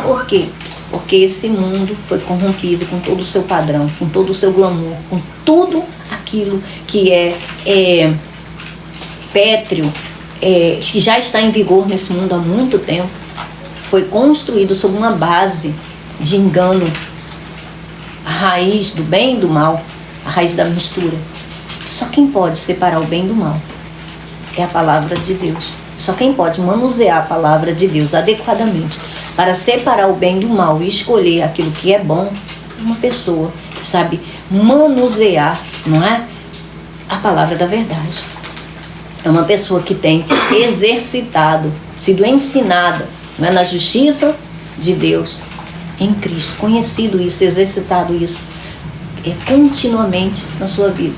Por quê? Porque esse mundo foi corrompido com todo o seu padrão, com todo o seu glamour, com tudo aquilo que é pétreo, que já está em vigor nesse mundo há muito tempo. Foi construído sob uma base de engano. A raiz do bem e do mal, a raiz da mistura. Só quem pode separar o bem do mal é a palavra de Deus. Só quem pode manusear a palavra de Deus adequadamente para separar o bem do mal e escolher aquilo que é bom, é uma pessoa que sabe manusear, não é? A palavra da verdade. É uma pessoa que tem exercitado, sido ensinada, não é? Na justiça de Deus, em Cristo, conhecido isso, exercitado isso, continuamente na sua vida.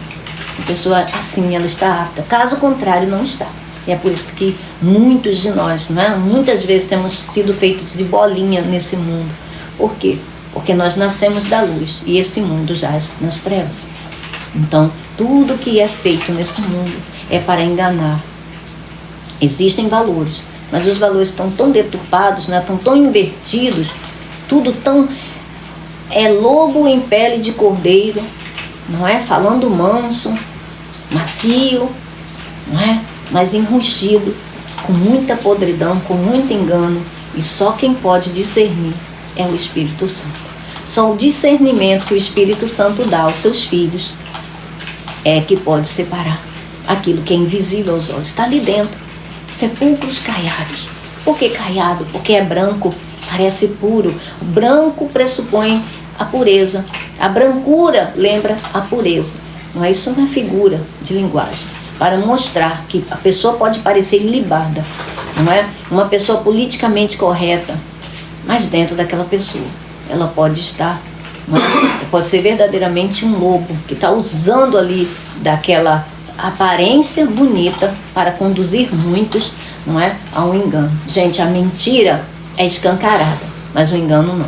A pessoa assim, ela está apta. Caso contrário, não está. E é por isso que muitos de nós, não é? Muitas vezes temos sido feitos de bolinha nesse mundo. Por quê? Porque nós nascemos da luz e esse mundo jaz nas trevas. Então, tudo que é feito nesse mundo é para enganar. Existem valores, mas os valores estão tão deturpados, né? Estão tão invertidos, tudo tão lobo em pele de cordeiro, não é? Falando manso, macio, não é? Mas enrustido, com muita podridão, com muito engano. E só quem pode discernir é o Espírito Santo. Só o discernimento que o Espírito Santo dá aos seus filhos é que pode separar aquilo que é invisível aos olhos. Está ali dentro, sepulcros caiados. Por que caiado? Porque é branco, parece puro. O branco pressupõe a pureza. A brancura lembra a pureza. Não é isso, uma figura de linguagem para mostrar que a pessoa pode parecer ilibada, não é? Uma pessoa politicamente correta, mas dentro daquela pessoa ela pode estar, não é? Pode ser verdadeiramente um lobo que está usando ali daquela aparência bonita para conduzir muitos, não é? A um engano. Gente, a mentira é escancarada, mas o engano não.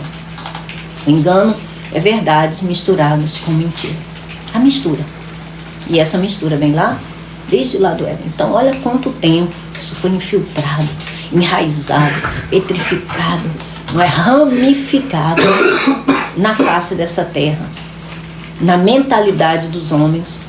O engano é verdades misturadas com mentira. A mistura. E essa mistura vem lá desde lá do Éden. Então olha quanto tempo isso foi infiltrado, enraizado, petrificado, não é, ramificado na face dessa terra, na mentalidade dos homens,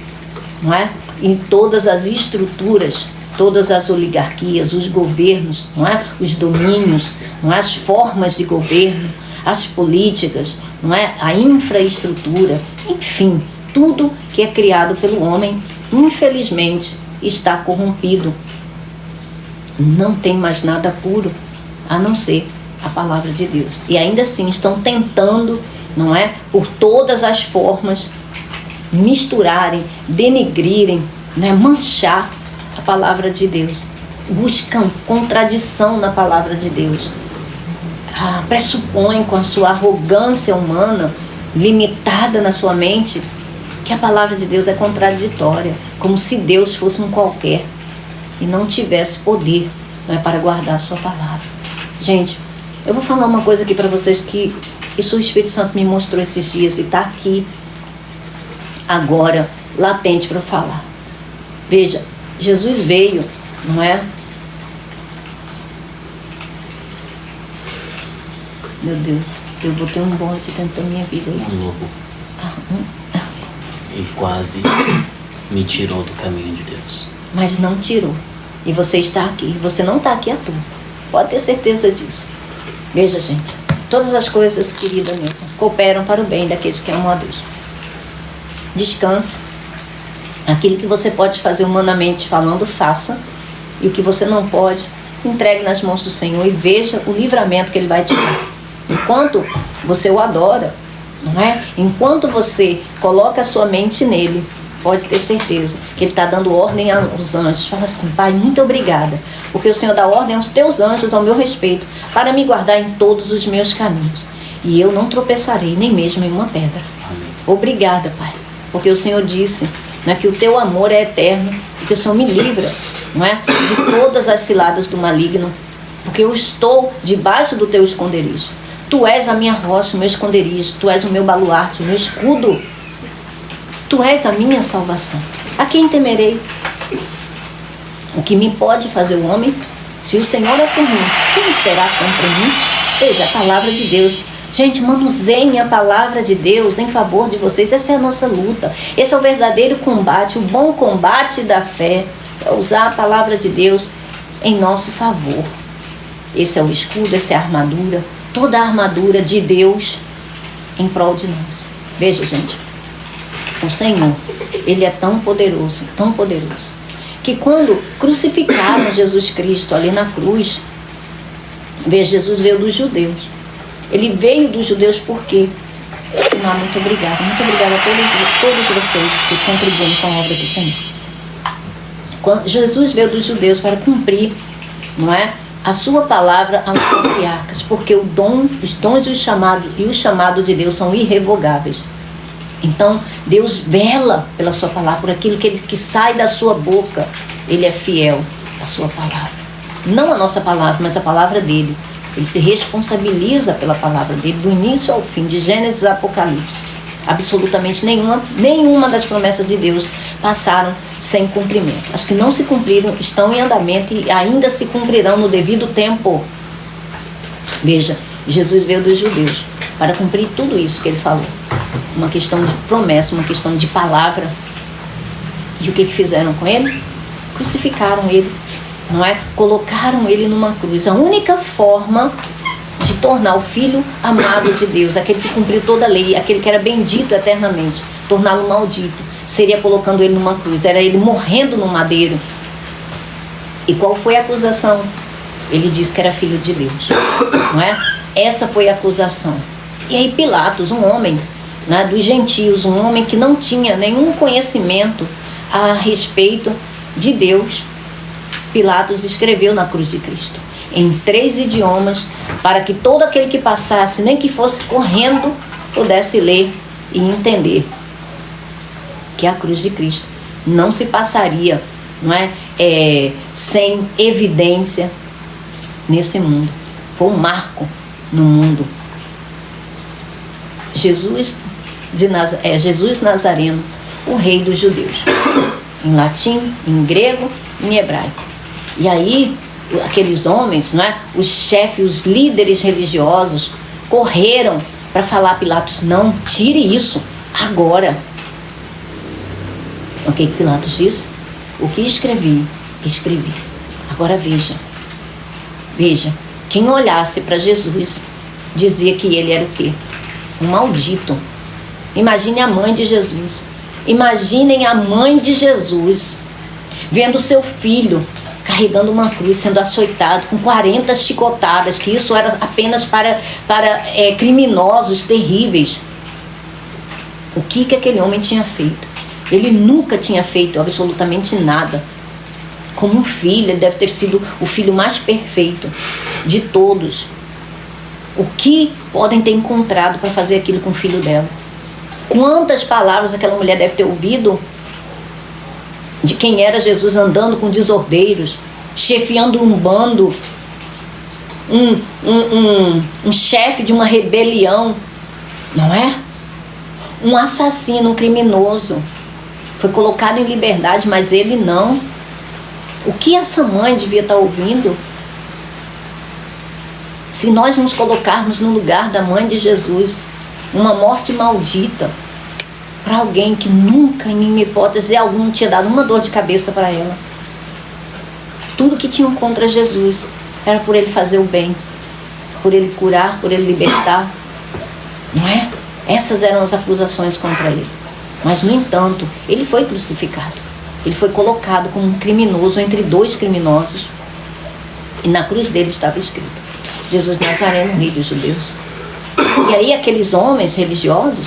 não é? Em todas as estruturas, todas as oligarquias, os governos, não é? Os domínios, não é? As formas de governo, as políticas, não é? A infraestrutura, enfim, tudo que é criado pelo homem, infelizmente, está corrompido. Não tem mais nada puro a não ser a palavra de Deus. E ainda assim estão tentando, não é? Por todas as formas, misturarem, denigrirem, né? Manchar a palavra de Deus. Buscam contradição na palavra de Deus. Pressupõem com a sua arrogância humana, limitada na sua mente, que a palavra de Deus é contraditória, como se Deus fosse um qualquer e não tivesse poder, não é, para guardar a sua palavra. Gente, eu vou falar uma coisa aqui para vocês que isso o Espírito Santo me mostrou esses dias e está aqui agora, latente para eu falar. Veja, Jesus veio, não é? Meu Deus, eu botei um bode dentro da minha vida. Um lobo. E quase me tirou do caminho de Deus. Mas não tirou. E você está aqui. Você não está aqui à toa. Pode ter certeza disso. Veja, gente. Todas as coisas, querida Nilson, cooperam para o bem daqueles que amam a Deus. Descanse. Aquilo que você pode fazer humanamente falando, faça. E o que você não pode, entregue nas mãos do Senhor e veja o livramento que Ele vai te dar. Enquanto você o adora, não é? Enquanto você coloca a sua mente nele, pode ter certeza que Ele está dando ordem aos anjos. Fala assim: Pai, muito obrigada, porque o Senhor dá ordem aos teus anjos ao meu respeito, para me guardar em todos os meus caminhos. E eu não tropeçarei nem mesmo em uma pedra. Amém. Obrigada, Pai, porque o Senhor disse, não é, que o teu amor é eterno e que o Senhor me livra, não é, de todas as ciladas do maligno, porque eu estou debaixo do teu esconderijo. Tu és a minha rocha, o meu esconderijo. Tu és o meu baluarte, o meu escudo. Tu és a minha salvação. A quem temerei? O que me pode fazer o homem? Se o Senhor é por mim, quem será contra mim? Veja, a palavra de Deus. Gente, manuseiem a palavra de Deus em favor de vocês. Essa é a nossa luta. Esse é o verdadeiro combate, o bom combate da fé. É usar a palavra de Deus em nosso favor. Esse é o escudo, essa é a armadura. Toda a armadura de Deus em prol de nós. Veja, gente, o Senhor, Ele é tão poderoso, que quando crucificaram Jesus Cristo ali na cruz, veja, Jesus veio dos judeus. Ele veio dos judeus por quê? Senhor, muito obrigada a todos vocês que contribuem com a obra do Senhor. Quando Jesus veio dos judeus para cumprir, não é, a sua palavra aos patriarcas, porque os dons e o chamado de Deus são irrevogáveis. Então, Deus vela pela sua palavra, por aquilo que sai da sua boca. Ele é fiel à sua palavra. Não a nossa palavra, mas a palavra dele. Ele se responsabiliza pela palavra dele, do início ao fim, de Gênesis a Apocalipse. Absolutamente nenhuma das promessas de Deus passaram sem cumprimento. As que não se cumpriram estão em andamento e ainda se cumprirão no devido tempo. Veja, Jesus veio dos judeus para cumprir tudo isso que ele falou. Uma questão de promessa, uma questão de palavra. E o que fizeram com ele? Crucificaram ele, não é? Colocaram ele numa cruz. A única forma de tornar o Filho amado de Deus, aquele que cumpriu toda a lei, aquele que era bendito eternamente, torná-lo maldito, seria colocando ele numa cruz, era ele morrendo no madeiro. E qual foi a acusação? Ele disse que era filho de Deus, não é? Essa foi a acusação. E aí Pilatos, um homem, né, dos gentios, um homem que não tinha nenhum conhecimento a respeito de Deus, Pilatos escreveu na cruz de Cristo, em 3 idiomas, para que todo aquele que passasse, nem que fosse correndo, pudesse ler e entender que a cruz de Cristo não se passaria, não é, sem evidência nesse mundo. Foi um marco no mundo. Jesus Nazareno, o rei dos judeus. em latim, em grego, em hebraico. E aí, aqueles homens, não é? Os chefes, os líderes religiosos, correram para falar a Pilatos: não, tire isso, agora. O que Pilatos disse? O que escrevi, escrevi. Agora veja, quem olhasse para Jesus dizia que ele era o quê? Um maldito. Imagine a mãe de Jesus. Imaginem a mãe de Jesus vendo seu filho carregando uma cruz, sendo açoitado com 40 chicotadas, que isso era apenas para criminosos terríveis. O que aquele homem tinha feito? Ele nunca tinha feito absolutamente nada. Como um filho, ele deve ter sido o filho mais perfeito de todos. O que podem ter encontrado para fazer aquilo com o filho dela? Quantas palavras aquela mulher deve ter ouvido de quem era Jesus, andando com desordeiros, chefiando um bando, um chefe de uma rebelião, não é? Um assassino, um criminoso. Foi colocado em liberdade, mas ele não. O que essa mãe devia estar ouvindo? Se nós nos colocarmos no lugar da mãe de Jesus, uma morte maldita para alguém que nunca, em hipótese alguma, tinha dado uma dor de cabeça para ela. Tudo que tinham contra Jesus era por ele fazer o bem, por ele curar, por ele libertar, não é? Essas eram as acusações contra ele. Mas, no entanto, ele foi crucificado. Ele foi colocado como um criminoso entre dois criminosos. E na cruz dele estava escrito: Jesus Nazareno, rei dos judeus. E aí aqueles homens religiosos,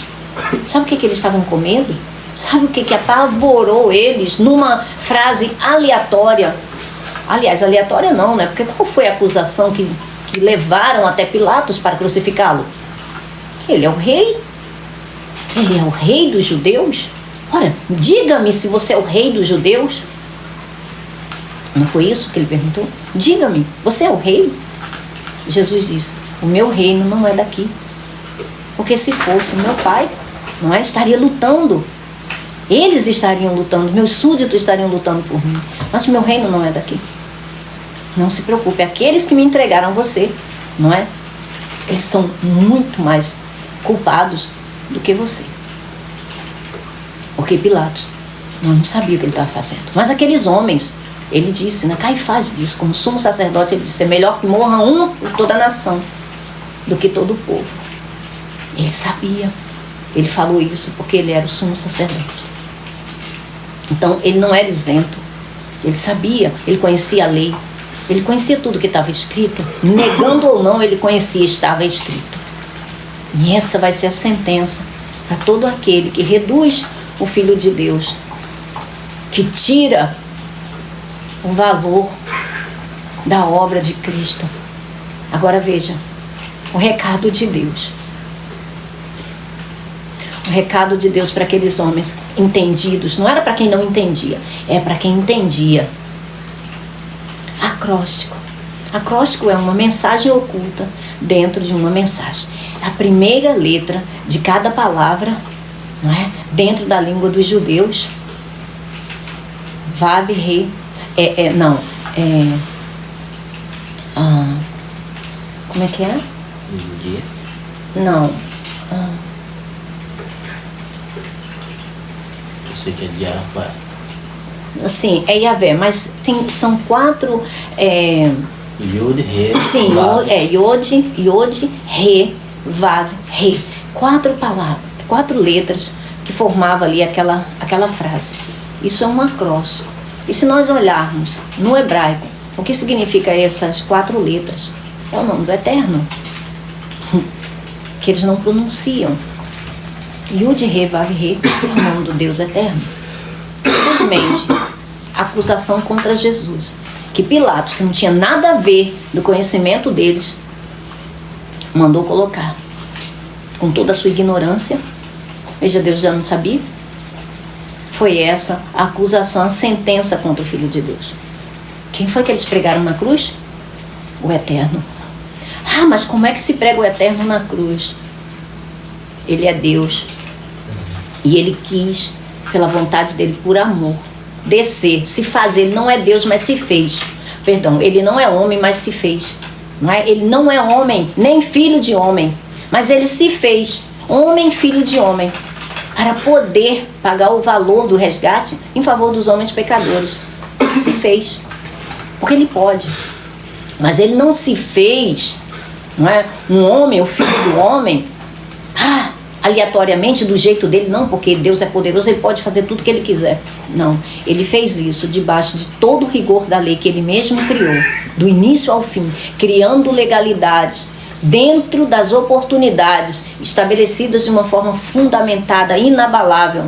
sabe o que eles estavam com medo? Sabe o que apavorou eles numa frase aleatória? Aliás, aleatória não, né? Porque qual foi a acusação que levaram até Pilatos para crucificá-lo? Ele é o rei. Ele é o rei dos judeus? Ora, diga-me se você é o rei dos judeus. Não foi isso que ele perguntou? Diga-me, você é o rei? Jesus disse: o meu reino não é daqui. Porque se fosse o meu pai, não é? Estaria lutando. Eles estariam lutando, meus súditos estariam lutando por mim. Mas o meu reino não é daqui. Não se preocupe, aqueles que me entregaram a você, não é? Eles são muito mais culpados do que você. Porque Pilatos não sabia o que ele estava fazendo. Mas aqueles homens, ele disse, né? Caifás disse, como sumo sacerdote, ele disse: é melhor que morra um por toda a nação do que todo o povo. Ele sabia. Ele falou isso porque ele era o sumo sacerdote. Então ele não era isento. Ele sabia, ele conhecia a lei. Ele conhecia tudo que estava escrito. Negando ou não, ele conhecia, estava escrito. E essa vai ser a sentença para todo aquele que reduz o Filho de Deus, que tira o valor da obra de Cristo. Agora veja, o recado de Deus. O recado de Deus para aqueles homens entendidos, não era para quem não entendia, é para quem entendia. Acróstico. Acróstico é uma mensagem oculta dentro de uma mensagem. A primeira letra de cada palavra, não é? Dentro da língua dos judeus. Vav, Re, como é que é? Não. Eu sei que é de Arafá. Sim, é Yahvé, mas são 4... Yod, Re, sim, Vav. Yod, Re, Vav, Re. 4 palavras, 4 letras que formavam ali aquela frase. Isso é um acróstico. E se nós olharmos no hebraico, o que significa essas 4 letras? É o nome do Eterno, que eles não pronunciam. Yud, Re, Vav, Re é o nome do Deus Eterno. Simplesmente, acusação contra Jesus, que Pilatos, que não tinha nada a ver do conhecimento deles, mandou colocar. Com toda a sua ignorância, veja, Deus já não sabia. Foi essa a acusação, a sentença contra o Filho de Deus. Quem foi que eles pregaram na cruz? O Eterno. Ah, mas como é que se prega o Eterno na cruz? Ele é Deus. E ele quis, pela vontade dele, por amor, descer, se fazer. Ele não é Deus, mas se fez. Perdão, ele não é homem, mas se fez. Não é? Ele não é homem, nem filho de homem, mas ele se fez homem, filho de homem, para poder pagar o valor do resgate em favor dos homens pecadores. Ele se fez, porque ele pode. Mas ele não se fez, não é? Um homem, o filho do homem, aleatoriamente, do jeito dele. Não, porque Deus é poderoso, ele pode fazer tudo que ele quiser. Não, ele fez isso debaixo de todo o rigor da lei que ele mesmo criou, do início ao fim, criando legalidades dentro das oportunidades estabelecidas de uma forma fundamentada, inabalável,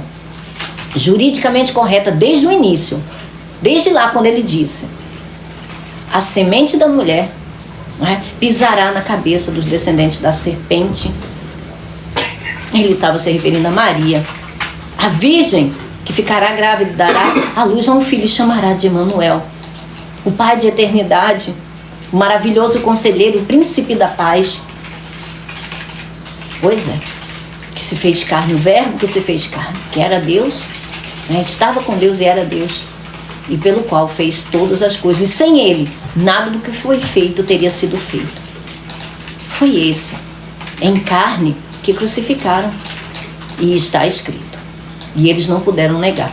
juridicamente correta desde o início, desde lá quando ele disse: a semente da mulher, não é, pisará na cabeça dos descendentes da serpente. Ele estava se referindo a Maria, a virgem que ficará grávida, dará à luz a um filho e chamará de Emanuel, o Pai de eternidade, o maravilhoso conselheiro, o príncipe da paz. Pois é, que se fez carne, o verbo que se fez carne, que era Deus, né, estava com Deus e era Deus, e pelo qual fez todas as coisas, e sem ele, nada do que foi feito teria sido feito. Foi esse, em carne, que crucificaram, e está escrito, e eles não puderam negar.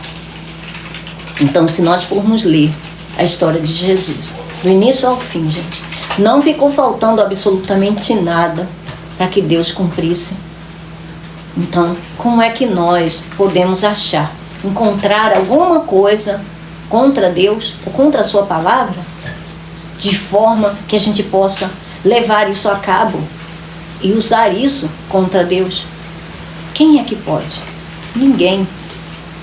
Então, se nós formos ler a história de Jesus, do início ao fim, gente, não ficou faltando absolutamente nada para que Deus cumprisse. Então, como é que nós podemos encontrar alguma coisa contra Deus ou contra a sua palavra, de forma que a gente possa levar isso a cabo e usar isso contra Deus? Quem é que pode? Ninguém.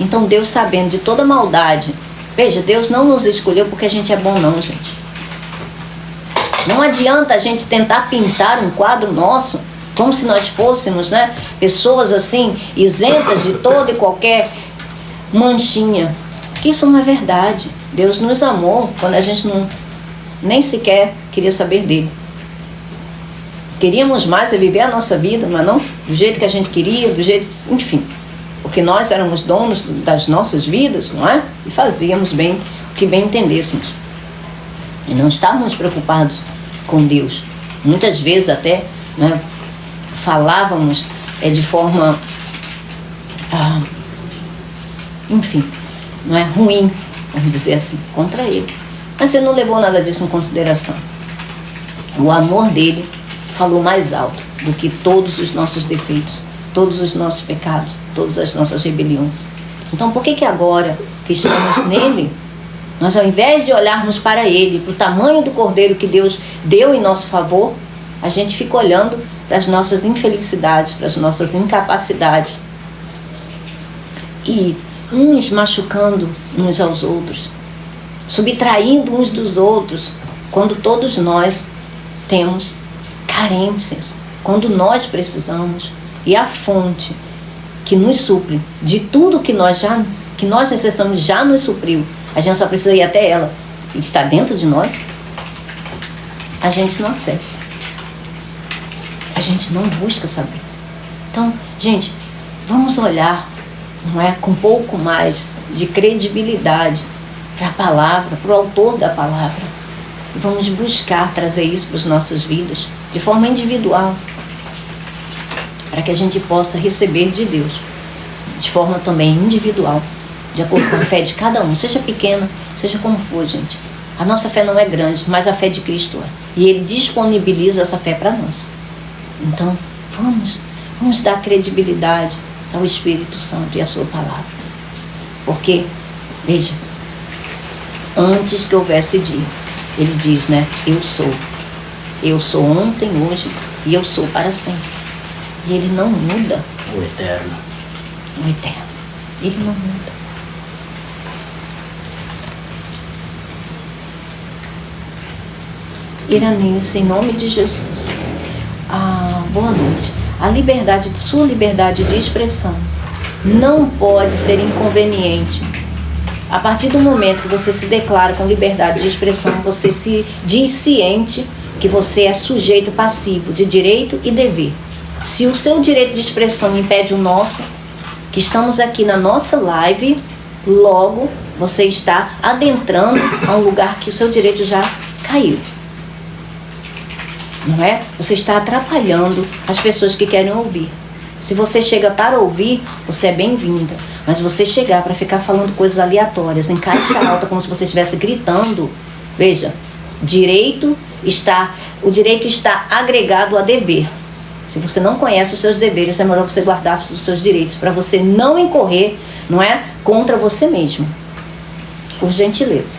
Então Deus, sabendo de toda maldade, veja, Deus não nos escolheu porque a gente é bom, não, gente. Não adianta a gente tentar pintar um quadro nosso como se nós fôssemos, né, pessoas assim, isentas de toda e qualquer manchinha. Que isso não é verdade. Deus nos amou quando a gente nem sequer queria saber dele. Queríamos mais viver a nossa vida, mas não do jeito que a gente queria, do jeito, enfim, porque nós éramos donos das nossas vidas, não é? E fazíamos bem o que bem entendêssemos. E não estávamos preocupados com Deus. Muitas vezes até, né, falávamos de forma, enfim, não é, ruim, vamos dizer assim, contra ele. Mas ele não levou nada disso em consideração. O amor dele falou mais alto do que todos os nossos defeitos, todos os nossos pecados, todas as nossas rebeliões. Então, por que agora que estamos nele, nós, ao invés de olharmos para ele, para o tamanho do cordeiro que Deus deu em nosso favor, a gente fica olhando para as nossas infelicidades, para as nossas incapacidades, e uns machucando uns aos outros, subtraindo uns dos outros, quando todos nós temos carências, quando nós precisamos, e a fonte que nos supre de tudo que nós necessitamos já nos supriu. A gente só precisa ir até ela, e está dentro de nós. A gente não acessa, a gente não busca saber. Então, gente, vamos olhar, não é, com um pouco mais de credibilidade para a palavra, para o autor da palavra. Vamos buscar trazer isso para as nossas vidas de forma individual, para que a gente possa receber de Deus de forma também individual, de acordo com a fé de cada um, seja pequena, seja como for, gente. A nossa fé não é grande, mas a fé de Cristo é. E Ele disponibiliza essa fé para nós. Então, vamos dar credibilidade ao Espírito Santo e à sua palavra. Porque, veja, antes que houvesse dia, Ele diz, né? Eu sou. Eu sou ontem, hoje e eu sou para sempre. E Ele não muda. O eterno. O eterno. Ele não muda. Iranice, em nome de Jesus. Boa noite. A liberdade, sua liberdade de expressão não pode ser inconveniente. A partir do momento que você se declara com liberdade de expressão, você se diz ciente que você é sujeito passivo de direito e dever. Se o seu direito de expressão impede o nosso, que estamos aqui na nossa live, logo você está adentrando a um lugar que o seu direito já caiu. Não é? Você está atrapalhando as pessoas que querem ouvir. Se você chega para ouvir, você é bem-vinda. Mas você chegar para ficar falando coisas aleatórias, em caixa alta, como se você estivesse gritando, veja, o direito está agregado a dever. Se você não conhece os seus deveres, é melhor você guardar os seus direitos, para você não incorrer, não é, contra você mesmo. Por gentileza.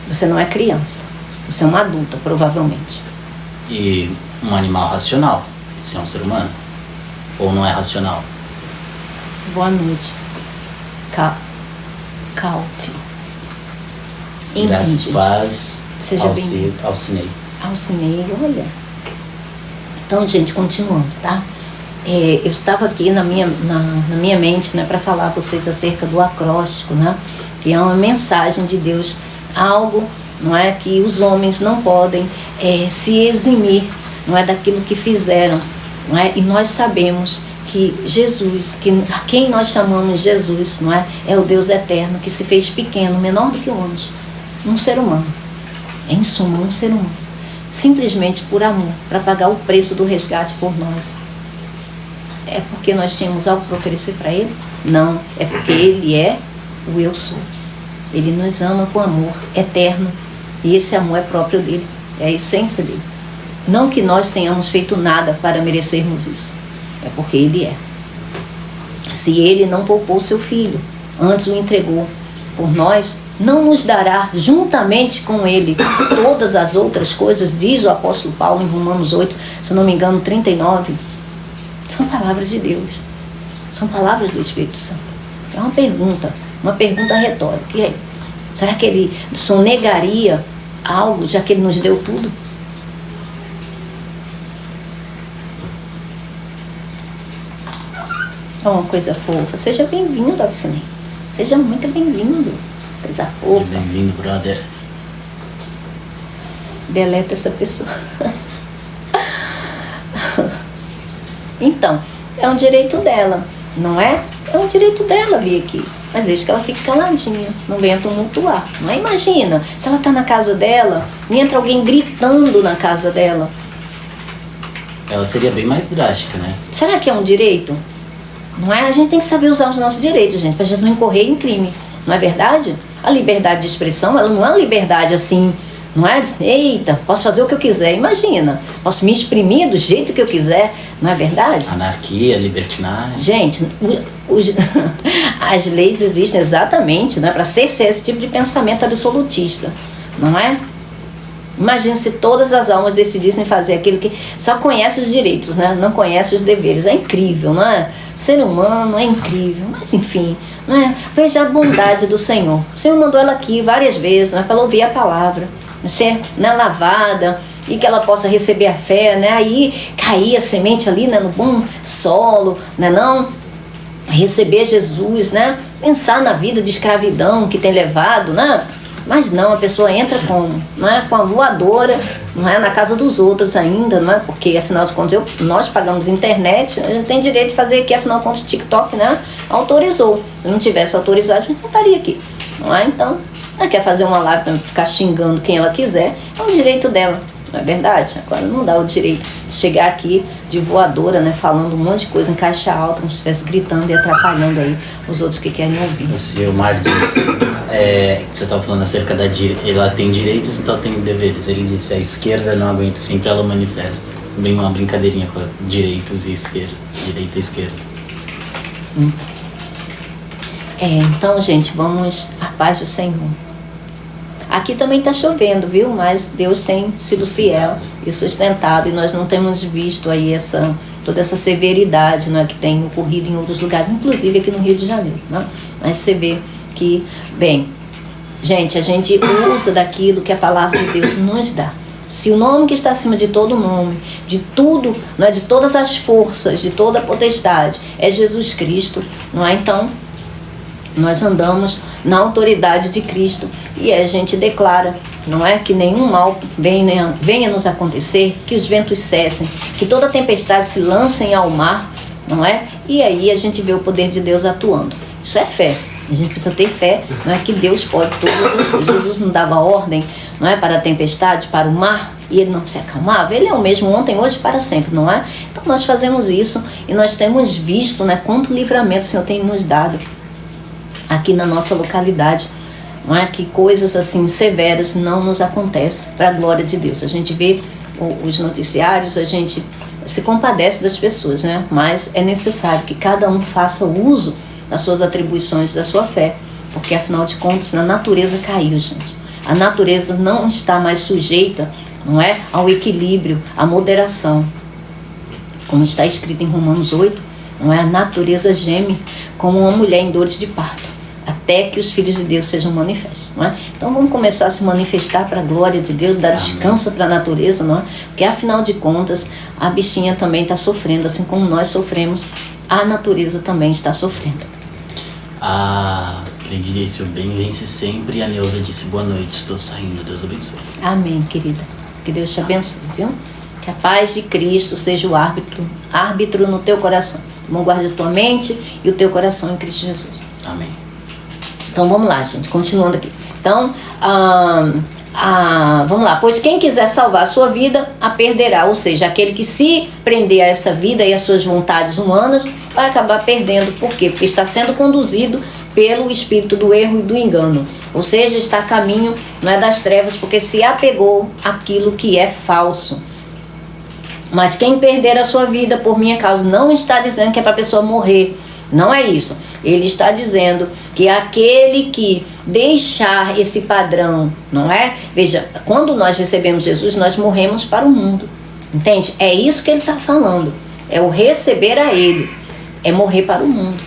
Você não é criança. Você é uma adulta, provavelmente. E um animal racional, você é um ser humano? Ou não é racional? Boa noite. Caute. Graças e paz. Seja bem-vindo. Alcinei. Alcinei, olha. Então, gente, continuando, tá? Eu estava aqui na minha mente, né, para falar a vocês acerca do acróstico, né? Que é uma mensagem de Deus, algo, não é, que os homens não podem se eximir, não é, daquilo que fizeram, não é? E nós sabemos que Jesus, a quem nós chamamos Jesus, não é? É o Deus eterno que se fez pequeno, menor do que o anjo, um ser humano, em suma, um ser humano, simplesmente por amor, para pagar o preço do resgate por nós. É porque nós tínhamos algo para oferecer para Ele? Não, é porque Ele é o eu sou. Ele nos ama com amor eterno e esse amor é próprio dele, é a essência dele. Não que nós tenhamos feito nada para merecermos isso, é porque Ele é. Se Ele não poupou seu Filho, antes o entregou por nós, não nos dará juntamente com Ele todas as outras coisas, diz o apóstolo Paulo em Romanos 8, se não me engano 39, são palavras de Deus, são palavras do Espírito Santo. É uma pergunta retórica. E aí? Será que Ele sonegaria algo, já que Ele nos deu tudo? É uma coisa fofa. Seja bem-vindo, Alcinei. Seja muito bem-vindo. Coisa fofa. Seja bem-vindo, brother. Deleta essa pessoa. Então, é um direito dela, não é? É um direito dela vir aqui. Mas deixa que ela fique caladinha, não venha tumultuar. Não é? Imagina, se ela está na casa dela e entra alguém gritando na casa dela. Ela seria bem mais drástica, né? Será que é um direito? Não é? A gente tem que saber usar os nossos direitos, gente, pra gente não incorrer em crime. Não é verdade? A liberdade de expressão, ela não é uma liberdade assim, não é? Eita, posso fazer o que eu quiser. Imagina, posso me exprimir do jeito que eu quiser. Não é verdade? Anarquia, libertinagem. Gente, as leis existem exatamente, não é, para cercear esse tipo de pensamento absolutista, não é? Imagina se todas as almas decidissem fazer aquilo que só conhece os direitos, né? Não conhece os deveres. É incrível, não é? Ser humano é incrível, mas enfim, não é? Veja a bondade do Senhor. O Senhor mandou ela aqui várias vezes, né, para ela ouvir a palavra, ser, né, lavada, e que ela possa receber a fé, né? Aí cair a semente ali, né, no bom solo, né, não? Receber Jesus, né? Pensar na vida de escravidão que tem levado, né? Mas não, a pessoa entra como? Não é? Com a voadora, não é? Na casa dos outros ainda, não é? Porque afinal de contas nós pagamos internet, a gente tem direito de fazer aqui, afinal de contas o TikTok, né, autorizou. Se não tivesse autorizado, a gente não estaria aqui, não é? Então, ela quer fazer uma live para ficar xingando quem ela quiser, é um direito dela, não é verdade? Agora não dá o direito de chegar aqui de voadora, né, falando um monte de coisa em caixa alta, como se estivesse gritando e atrapalhando aí os outros que querem ouvir. O senhor Mar disse, você estava falando acerca da direita, ela tem direitos, então tem deveres. Ele disse, a esquerda não aguenta, sempre ela manifesta. Bem uma brincadeirinha com direitos e esquerda, direita e esquerda. Então, gente, vamos à paz do Senhor. Aqui também está chovendo, viu? Mas Deus tem sido fiel e sustentado, e nós não temos visto aí toda essa severidade, né, que tem ocorrido em outros lugares, inclusive aqui no Rio de Janeiro, né? Mas você vê que, bem, gente, a gente usa daquilo que a palavra de Deus nos dá. Se o nome que está acima de todo nome, de tudo, não é, de todas as forças, de toda a potestade, é Jesus Cristo, não é? Então, nós andamos na autoridade de Cristo e a gente declara, não é, que nenhum mal venha nos acontecer, que os ventos cessem, que toda tempestade se lancem ao mar, não é? E aí a gente vê o poder de Deus atuando. Isso é fé. A gente precisa ter fé, não é que Deus pode todas as coisas. Jesus não dava ordem, não é, para a tempestade, para o mar, e ele não se acalmava. Ele é o mesmo ontem, hoje e para sempre, não é? Então nós fazemos isso e nós temos visto, né, quanto livramento o Senhor tem nos dado aqui na nossa localidade. Não é que coisas assim severas não nos acontecem, para a glória de Deus. A gente vê os noticiários, a gente se compadece das pessoas, né? Mas é necessário que cada um faça uso das suas atribuições, da sua fé, porque afinal de contas a natureza caiu, gente. A natureza não está mais sujeita, não é, ao equilíbrio, à moderação. Como está escrito em Romanos 8, não é? A natureza geme como uma mulher em dores de parto, até que os filhos de Deus sejam manifestos, não é? Então vamos começar a se manifestar para a glória de Deus, dar descanso para a natureza, não é? Porque afinal de contas a bichinha também está sofrendo, assim como nós sofremos, a natureza também está sofrendo. Aprendi esse o bem vence sempre, e a Neuza disse boa noite, estou saindo, Deus abençoe. Amém, querida. Que Deus te abençoe, viu? Que a paz de Cristo seja o árbitro no teu coração. Bom, guarde a tua mente e o teu coração em Cristo Jesus. Amém. Então vamos lá, gente, continuando aqui. Então, vamos lá. Pois quem quiser salvar a sua vida, a perderá. Ou seja, aquele que se prender a essa vida e às suas vontades humanas, vai acabar perdendo. Por quê? Porque está sendo conduzido pelo espírito do erro e do engano. Ou seja, está a caminho, não é, das trevas, porque se apegou àquilo que é falso. Mas quem perder a sua vida por minha causa, não está dizendo que é para a pessoa morrer. Não é isso. Ele está dizendo que aquele que deixar esse padrão, não é? Veja, quando nós recebemos Jesus, nós morremos para o mundo. Entende? É isso que ele está falando. É o receber a ele. É morrer para o mundo.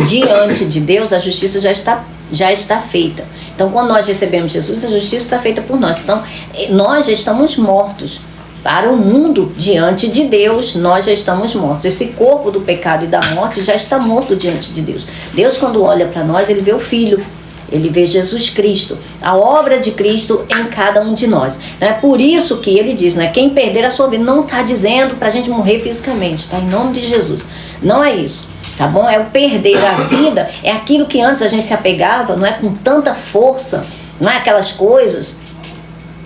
Diante de Deus, a justiça já está feita. Então, quando nós recebemos Jesus, a justiça está feita por nós. Então, nós já estamos mortos. Para o mundo, diante de Deus, nós já estamos mortos. Esse corpo do pecado e da morte já está morto diante de Deus. Deus, quando olha para nós, ele vê o Filho. Ele vê Jesus Cristo, a obra de Cristo em cada um de nós. É por isso que ele diz, né? Quem perder a sua vida, não está dizendo para a gente morrer fisicamente, tá? Em nome de Jesus. Não é isso, tá bom? É o perder a vida, é aquilo que antes a gente se apegava, não é, com tanta força, não é, aquelas coisas,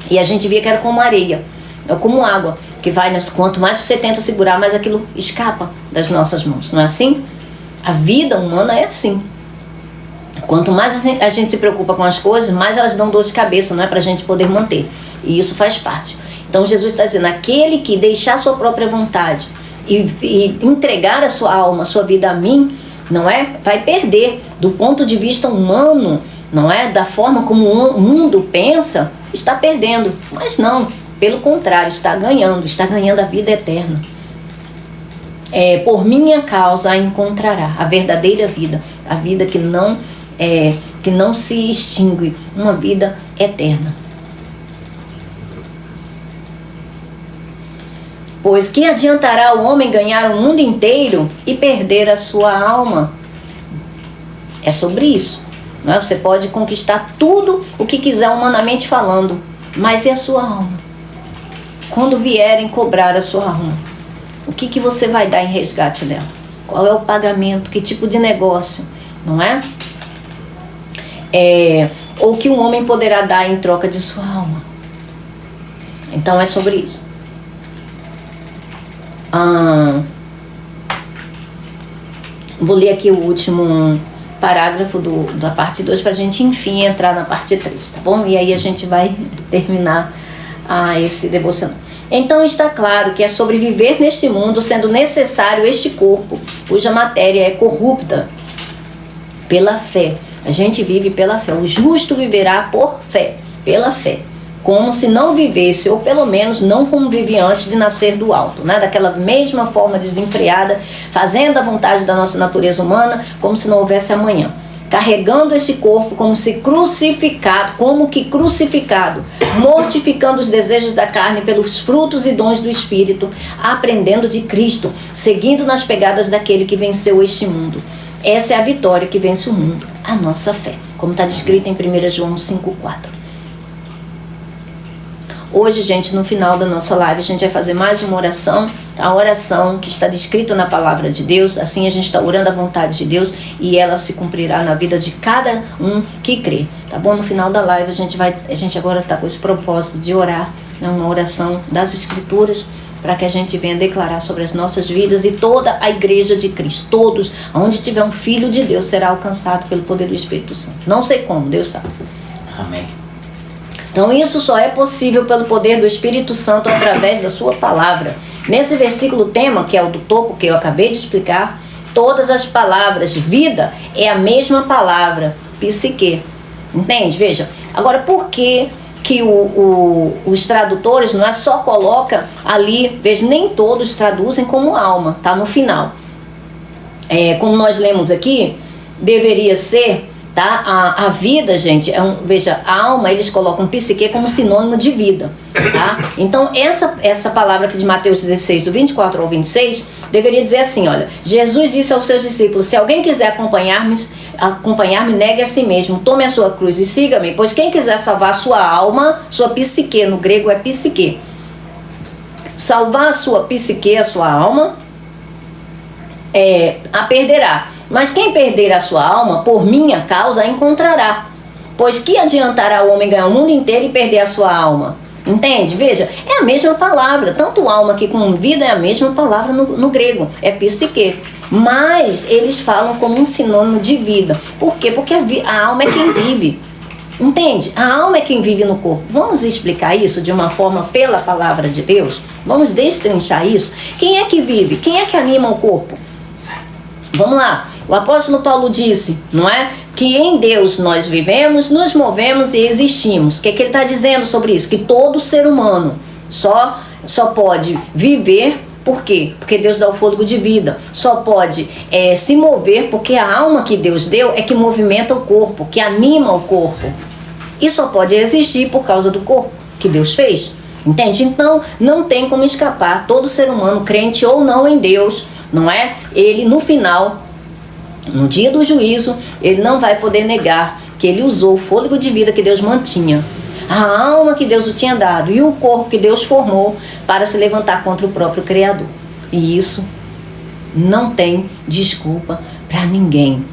e a gente via que era como areia. É como água, que vai, quanto mais você tenta segurar, mais aquilo escapa das nossas mãos, não é assim? A vida humana é assim. Quanto mais a gente se preocupa com as coisas, mais elas dão dor de cabeça, não é, para a gente poder manter. E isso faz parte. Então Jesus está dizendo, aquele que deixar a sua própria vontade e entregar a sua alma, a sua vida a mim, não é, vai perder. Do ponto de vista humano, não é, da forma como o mundo pensa, está perdendo. Mas não. Pelo contrário, está ganhando a vida eterna. Por minha causa a encontrará a verdadeira vida, a vida que não se extingue, uma vida eterna. Pois que adiantará o homem ganhar o mundo inteiro e perder a sua alma? É sobre isso. Não é? Você pode conquistar tudo o que quiser humanamente falando, mas e a sua alma? Quando vierem cobrar a sua alma, o que você vai dar em resgate dela? Qual é o pagamento? Que tipo de negócio? Não é? Ou que um homem poderá dar em troca de sua alma? Então é sobre isso. Vou ler aqui o último parágrafo da parte 2 para a gente, enfim, entrar na parte 3, tá bom? E aí a gente vai terminar esse devocional. Então está claro que é sobreviver neste mundo, sendo necessário este corpo, cuja matéria é corrupta, pela fé. A gente vive pela fé. O justo viverá por fé, pela fé. Como se não vivesse, ou pelo menos não como vivia antes de nascer do alto, né? Daquela mesma forma desenfreada, fazendo a vontade da nossa natureza humana, como se não houvesse amanhã. Carregando esse corpo como que crucificado, mortificando os desejos da carne pelos frutos e dons do Espírito, aprendendo de Cristo, seguindo nas pegadas daquele que venceu este mundo. Essa é a vitória que vence o mundo, a nossa fé, como está descrito em 1 João 5,4. Hoje, gente, no final da nossa live, a gente vai fazer mais uma oração, a oração que está descrita na palavra de Deus. Assim a gente está orando a vontade de Deus e ela se cumprirá na vida de cada um que crê, tá bom? No final da live a gente agora está com esse propósito de orar, né, uma oração das Escrituras, para que a gente venha declarar sobre as nossas vidas e toda a igreja de Cristo. Todos, onde tiver um filho de Deus, será alcançado pelo poder do Espírito Santo. Não sei como, Deus sabe. Amém. Então isso só é possível pelo poder do Espírito Santo através da sua palavra. Nesse versículo tema, que é o do topo, que eu acabei de explicar, todas as palavras, vida é a mesma palavra, psique. Entende? Veja. Agora, por que os tradutores não é só coloca ali, veja, nem todos traduzem como alma, tá no final. Como nós lemos aqui, deveria ser, tá? A vida, gente, veja, a alma, eles colocam psique como sinônimo de vida, tá? Então, essa palavra aqui de Mateus 16, do 24 ao 26, deveria dizer assim, olha, Jesus disse aos seus discípulos, se alguém quiser acompanhar-me, negue a si mesmo, tome a sua cruz e siga-me, pois quem quiser salvar a sua alma, sua psique, no grego é psique, salvar a sua psique, a sua alma, a perderá. Mas quem perder a sua alma, por minha causa, a encontrará. Pois que adiantará o homem ganhar o mundo inteiro e perder a sua alma? Entende? Veja, é a mesma palavra. Tanto alma que com vida é a mesma palavra no grego. É psique. Mas eles falam como um sinônimo de vida. Por quê? Porque a alma é quem vive. Entende? A alma é quem vive no corpo. Vamos explicar isso de uma forma pela palavra de Deus? Vamos destrinchar isso? Quem é que vive? Quem é que anima o corpo? Vamos lá. O apóstolo Paulo disse, não é? Que em Deus nós vivemos, nos movemos e existimos. O que ele está dizendo sobre isso? Que todo ser humano só pode viver, por quê? Porque Deus dá o fôlego de vida. Só pode se mover porque a alma que Deus deu é que movimenta o corpo, que anima o corpo. E só pode existir por causa do corpo que Deus fez. Entende? Então não tem como escapar. Todo ser humano, crente ou não em Deus, não é? Ele no final, no dia do juízo, ele não vai poder negar que ele usou o fôlego de vida que Deus mantinha, a alma que Deus o tinha dado e o corpo que Deus formou para se levantar contra o próprio Criador. E isso não tem desculpa para ninguém.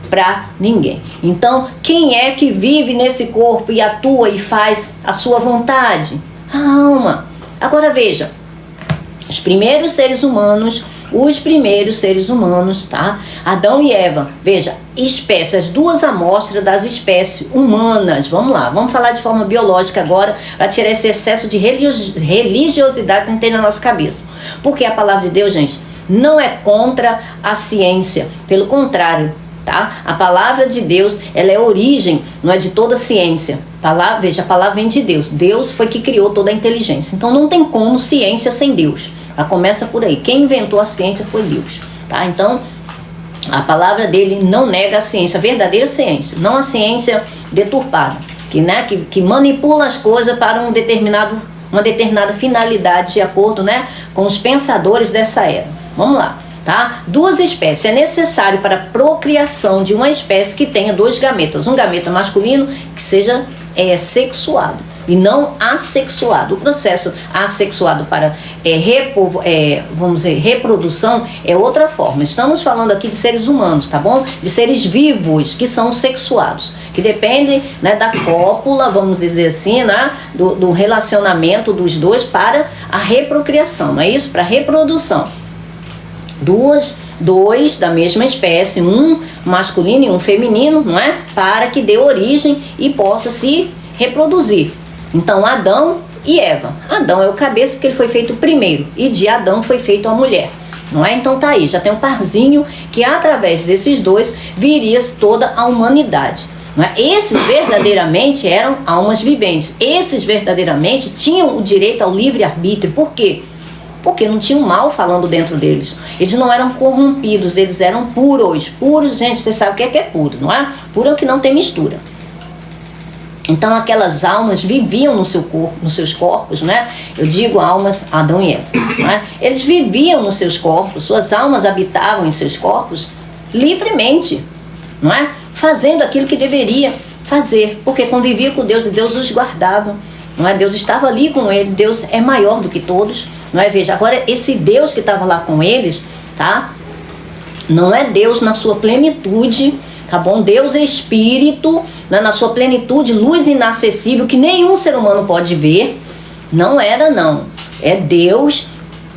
Para ninguém. Então, quem é que vive nesse corpo e atua e faz a sua vontade? A alma. Agora veja, os primeiros seres humanos, tá? Adão e Eva, veja, espécies, as duas amostras das espécies humanas. Vamos lá, vamos falar de forma biológica agora, para tirar esse excesso de religiosidade que a gente tem na nossa cabeça. Porque a palavra de Deus, gente, não é contra a ciência, pelo contrário, tá? A palavra de Deus, ela é a origem, não é de toda a ciência. Veja, a palavra vem de Deus. Deus foi que criou toda a inteligência. Então não tem como ciência sem Deus. Já começa por aí. Quem inventou a ciência foi Deus, tá? Então, a palavra dele não nega a ciência, a verdadeira ciência, não a ciência deturpada, que manipula as coisas para uma determinada finalidade, de acordo, né, com os pensadores dessa era. Vamos lá, tá? Duas espécies. É necessário para a procriação de uma espécie que tenha dois gametas, um gameta masculino que seja sexuado e não assexuado. O processo assexuado para reprodução é outra forma. Estamos falando aqui de seres humanos, tá bom? De seres vivos que são sexuados, que dependem, né, da cópula, vamos dizer assim, né, do relacionamento dos dois para a reprocriação, não é isso? Para a reprodução. Dois da mesma espécie, um masculino e um feminino, não é? Para que dê origem e possa se reproduzir. Então, Adão e Eva. Adão é o cabeça porque ele foi feito primeiro e de Adão foi feito a mulher, não é? Então tá aí, já tem um parzinho que através desses dois viria toda a humanidade, não é? Esses verdadeiramente eram almas viventes. Esses verdadeiramente tinham o direito ao livre-arbítrio. Por quê? Porque não tinha o mal falando dentro deles. Eles não eram corrompidos, eles eram puros. Puros, gente, você sabe o que é puro, não é? Puro é o que não tem mistura. Então aquelas almas viviam no seu corpo, nos seus corpos, né? Eu digo almas, Adão e Eva, né? Eles viviam nos seus corpos, suas almas habitavam em seus corpos livremente, não é? Fazendo aquilo que deveria fazer, porque convivia com Deus e Deus os guardava, não é? Deus estava ali com ele. Deus é maior do que todos, não é? Veja, agora esse Deus que estava lá com eles, tá? Não é Deus na sua plenitude, tá bom? Deus é espírito, né? Na sua plenitude, luz inacessível, que nenhum ser humano pode ver. Não era, não. É Deus,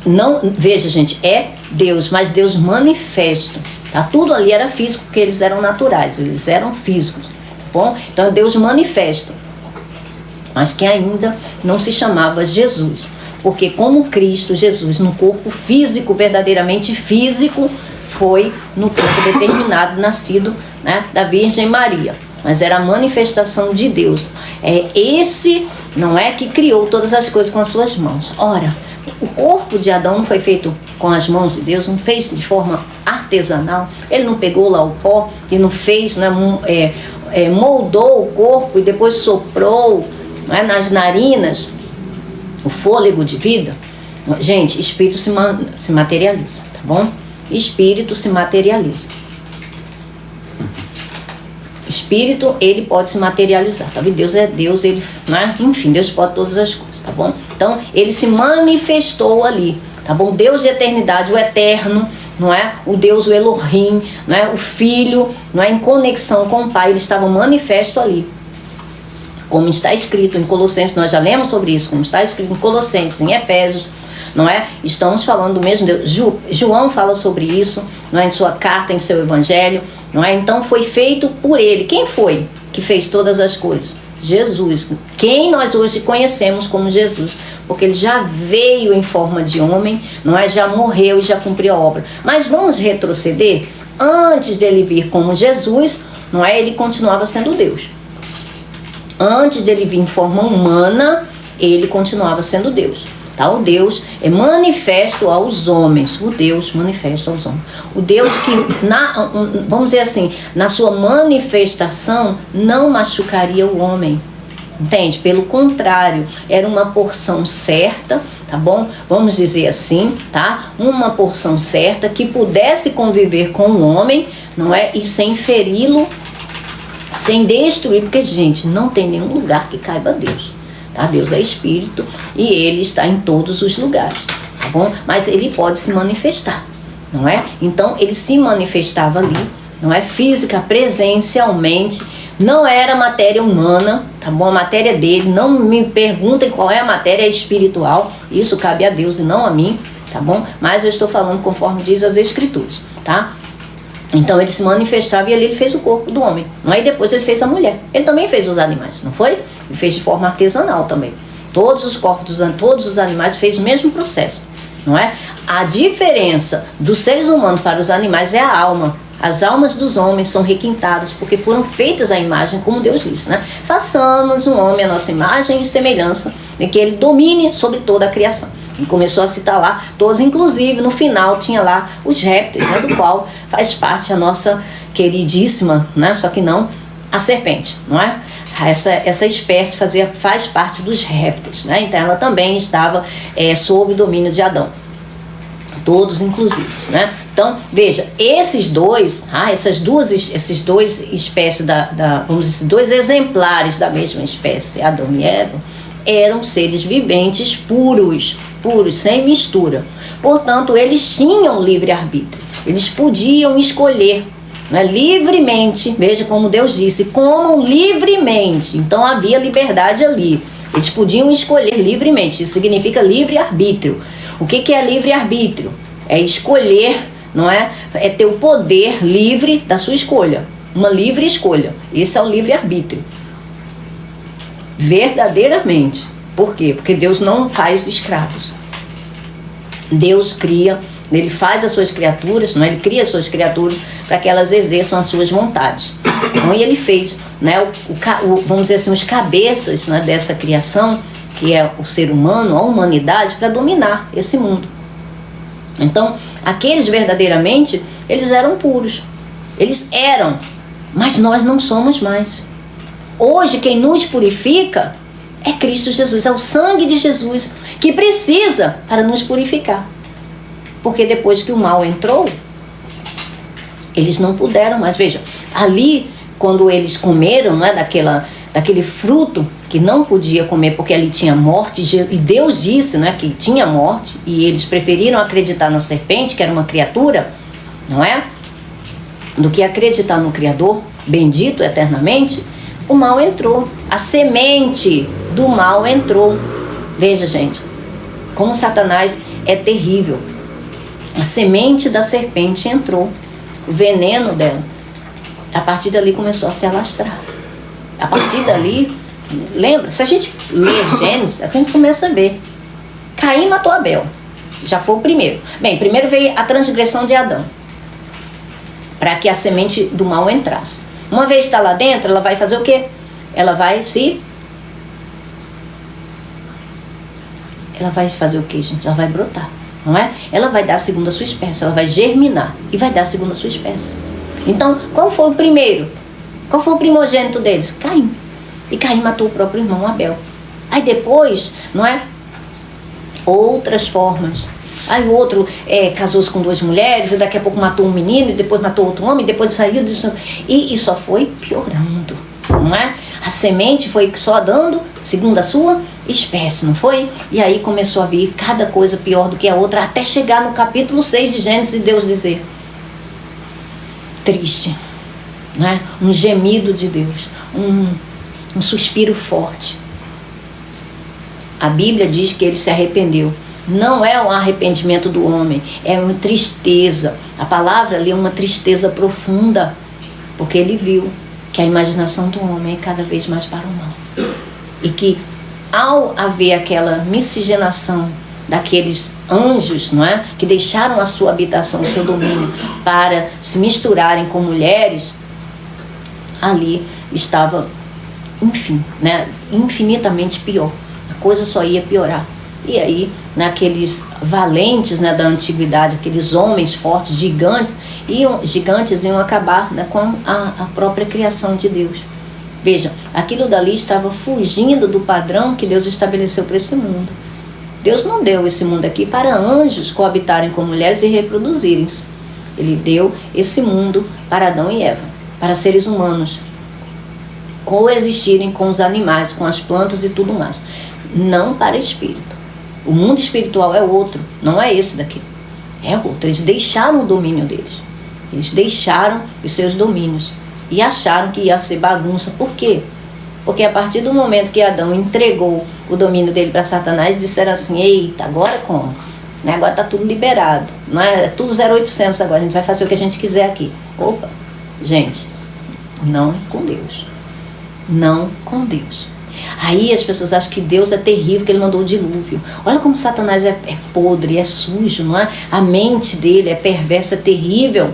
não, veja, gente, é Deus, mas Deus manifesto, tá? Tudo ali era físico, porque eles eram naturais, eles eram físicos, tá bom? Então é Deus manifesto, mas que ainda não se chamava Jesus, porque como Cristo Jesus, num corpo físico, verdadeiramente físico, foi no tempo determinado, nascido, né, da Virgem Maria, mas era a manifestação de Deus. É esse, não é, que criou todas as coisas com as suas mãos. Ora, o corpo de Adão não foi feito com as mãos de Deus, não fez de forma artesanal, ele não pegou lá o pó e não fez, né, moldou o corpo e depois soprou, né, nas narinas o fôlego de vida. Gente, espírito se materializa, tá bom? Espírito se materializa. Espírito, ele pode se materializar, tá vendo? Deus é Deus, ele, né? Enfim, Deus pode todas as coisas, tá bom? Então, ele se manifestou ali, tá bom? Deus de eternidade, o eterno, não é? O Deus, o Elohim, não é? O Filho, não é? Em conexão com o Pai, ele estava manifesto ali. Como está escrito em Colossenses, nós já lemos sobre isso, como está escrito em Colossenses, em Efésios, não é? Estamos falando do mesmo Deus. João fala sobre isso, não é? Em sua carta, em seu evangelho, não é? Então foi feito por ele. Quem foi que fez todas as coisas? Jesus. Quem nós hoje conhecemos como Jesus, porque ele já veio em forma de homem, não é? Já morreu e já cumpriu a obra. Mas vamos retroceder. Antes dele vir como Jesus, não é? Ele continuava sendo Deus. Antes dele vir em forma humana, ele continuava sendo Deus. Tá? O Deus é manifesto aos homens. O Deus manifesto aos homens. O Deus que, vamos dizer assim, na sua manifestação, não machucaria o homem. Entende? Pelo contrário, era uma porção certa, tá bom? Vamos dizer assim, tá? Uma porção certa que pudesse conviver com o homem, não é? E sem feri-lo, sem destruir, porque, gente, não tem nenhum lugar que caiba a Deus. Tá? Deus é espírito e ele está em todos os lugares, tá bom? Mas ele pode se manifestar, não é? Então ele se manifestava ali, não é? Física, presencialmente, não era matéria humana, tá bom? A matéria dele, não me perguntem qual é a matéria espiritual, isso cabe a Deus e não a mim, tá bom? Mas eu estou falando conforme diz as Escrituras, tá? Então ele se manifestava e ali ele fez o corpo do homem. Aí depois ele fez a mulher. Ele também fez os animais, não foi? Ele fez de forma artesanal também. Todos os corpos, todos os animais fez o mesmo processo, não é? A diferença dos seres humanos para os animais é a alma. As almas dos homens são requintadas porque foram feitas à imagem, como Deus disse, né? Façamos um homem a nossa imagem e semelhança, de que ele domine sobre toda a criação. E começou a citar lá todos, inclusive no final tinha lá os répteis, né, do qual faz parte a nossa queridíssima, né, só que não a serpente, não é? Essa espécie faz parte dos répteis, né? Então ela também estava sob o domínio de Adão, todos inclusive, né? Então veja, esses dois espécies vamos dizer, dois exemplares da mesma espécie, Adão e Eva, eram seres viventes puros, sem mistura. Portanto, eles tinham livre-arbítrio. Eles podiam escolher, né, livremente. Veja como Deus disse, comam livremente. Então havia liberdade ali. Eles podiam escolher livremente. Isso significa livre-arbítrio. O que é livre-arbítrio? É escolher, não é? É ter o poder livre da sua escolha. Uma livre escolha. Esse é o livre-arbítrio. Verdadeiramente. Por quê? Porque Deus não faz escravos. Deus cria, ele faz as suas criaturas, não é? Ele cria as suas criaturas para que elas exerçam as suas vontades. Então, e ele fez, né, vamos dizer assim, os cabeças, né, dessa criação, que é o ser humano, a humanidade, para dominar esse mundo. Então, aqueles verdadeiramente, eles eram puros. Eles eram, mas nós não somos mais. Hoje, quem nos purifica é Cristo Jesus, é o sangue de Jesus que precisa para nos purificar. Porque depois que o mal entrou, eles não puderam mais. Veja, ali, quando eles comeram, né, daquele fruto que não podia comer porque ali tinha morte, e Deus disse, né, que tinha morte, e eles preferiram acreditar na serpente, que era uma criatura, não é? Do que acreditar no Criador, bendito eternamente. O mal entrou, a semente do mal entrou. Veja, gente, como Satanás é terrível. A semente da serpente entrou, o veneno dela. A partir dali começou a se alastrar. A partir dali, lembra? Se a gente lê Gênesis, a gente começa a ver. Caim matou Abel, já foi o primeiro. Bem, primeiro veio a transgressão de Adão, para que a semente do mal entrasse. Uma vez está lá dentro, ela vai fazer o quê? Ela vai fazer o quê, gente? Ela vai brotar, não é? Ela vai dar segundo a sua espécie, ela vai germinar e vai dar segundo a sua espécie. Então, qual foi o primeiro? Qual foi o primogênito deles? Caim. E Caim matou o próprio irmão Abel. Aí depois, não é? Outras formas. Aí o outro casou-se com 2 mulheres, e daqui a pouco matou um menino, e depois matou outro homem, e depois saiu disso. E só foi piorando, não é? A semente foi só dando segundo a sua espécie, não foi? E aí começou a vir cada coisa pior do que a outra, até chegar no capítulo 6 de Gênesis e Deus dizer: triste, não é? Um gemido de Deus, um suspiro forte. A Bíblia diz que ele se arrependeu. Não é um arrependimento do homem, é uma tristeza. A palavra ali é uma tristeza profunda, porque ele viu que a imaginação do homem é cada vez mais para o mal. E que ao haver aquela miscigenação daqueles anjos, não é? Que deixaram a sua habitação, o seu domínio, para se misturarem com mulheres, ali estava, enfim, né? Infinitamente pior. A coisa só ia piorar. E aí, naqueles valentes, né, da antiguidade, aqueles homens fortes, gigantes iam acabar, né, com a própria criação de Deus. Vejam, aquilo dali estava fugindo do padrão que Deus estabeleceu para esse mundo. Deus não deu esse mundo aqui para anjos coabitarem com mulheres e reproduzirem-se. Ele deu esse mundo para Adão e Eva, para seres humanos coexistirem com os animais, com as plantas e tudo mais. Não para espírito. O mundo espiritual é outro, não é esse daqui. É outro. Eles deixaram o domínio deles. Eles deixaram os seus domínios e acharam que ia ser bagunça. Por quê? Porque a partir do momento que Adão entregou o domínio dele para Satanás, disseram assim: eita, agora como? Né? Agora está tudo liberado. Não é tudo 0800 agora, a gente vai fazer o que a gente quiser aqui. Opa, gente, não com Deus. Não com Deus. Aí as pessoas acham que Deus é terrível, que ele mandou o dilúvio. Olha como Satanás é podre, é sujo, não é? A mente dele é perversa, é terrível.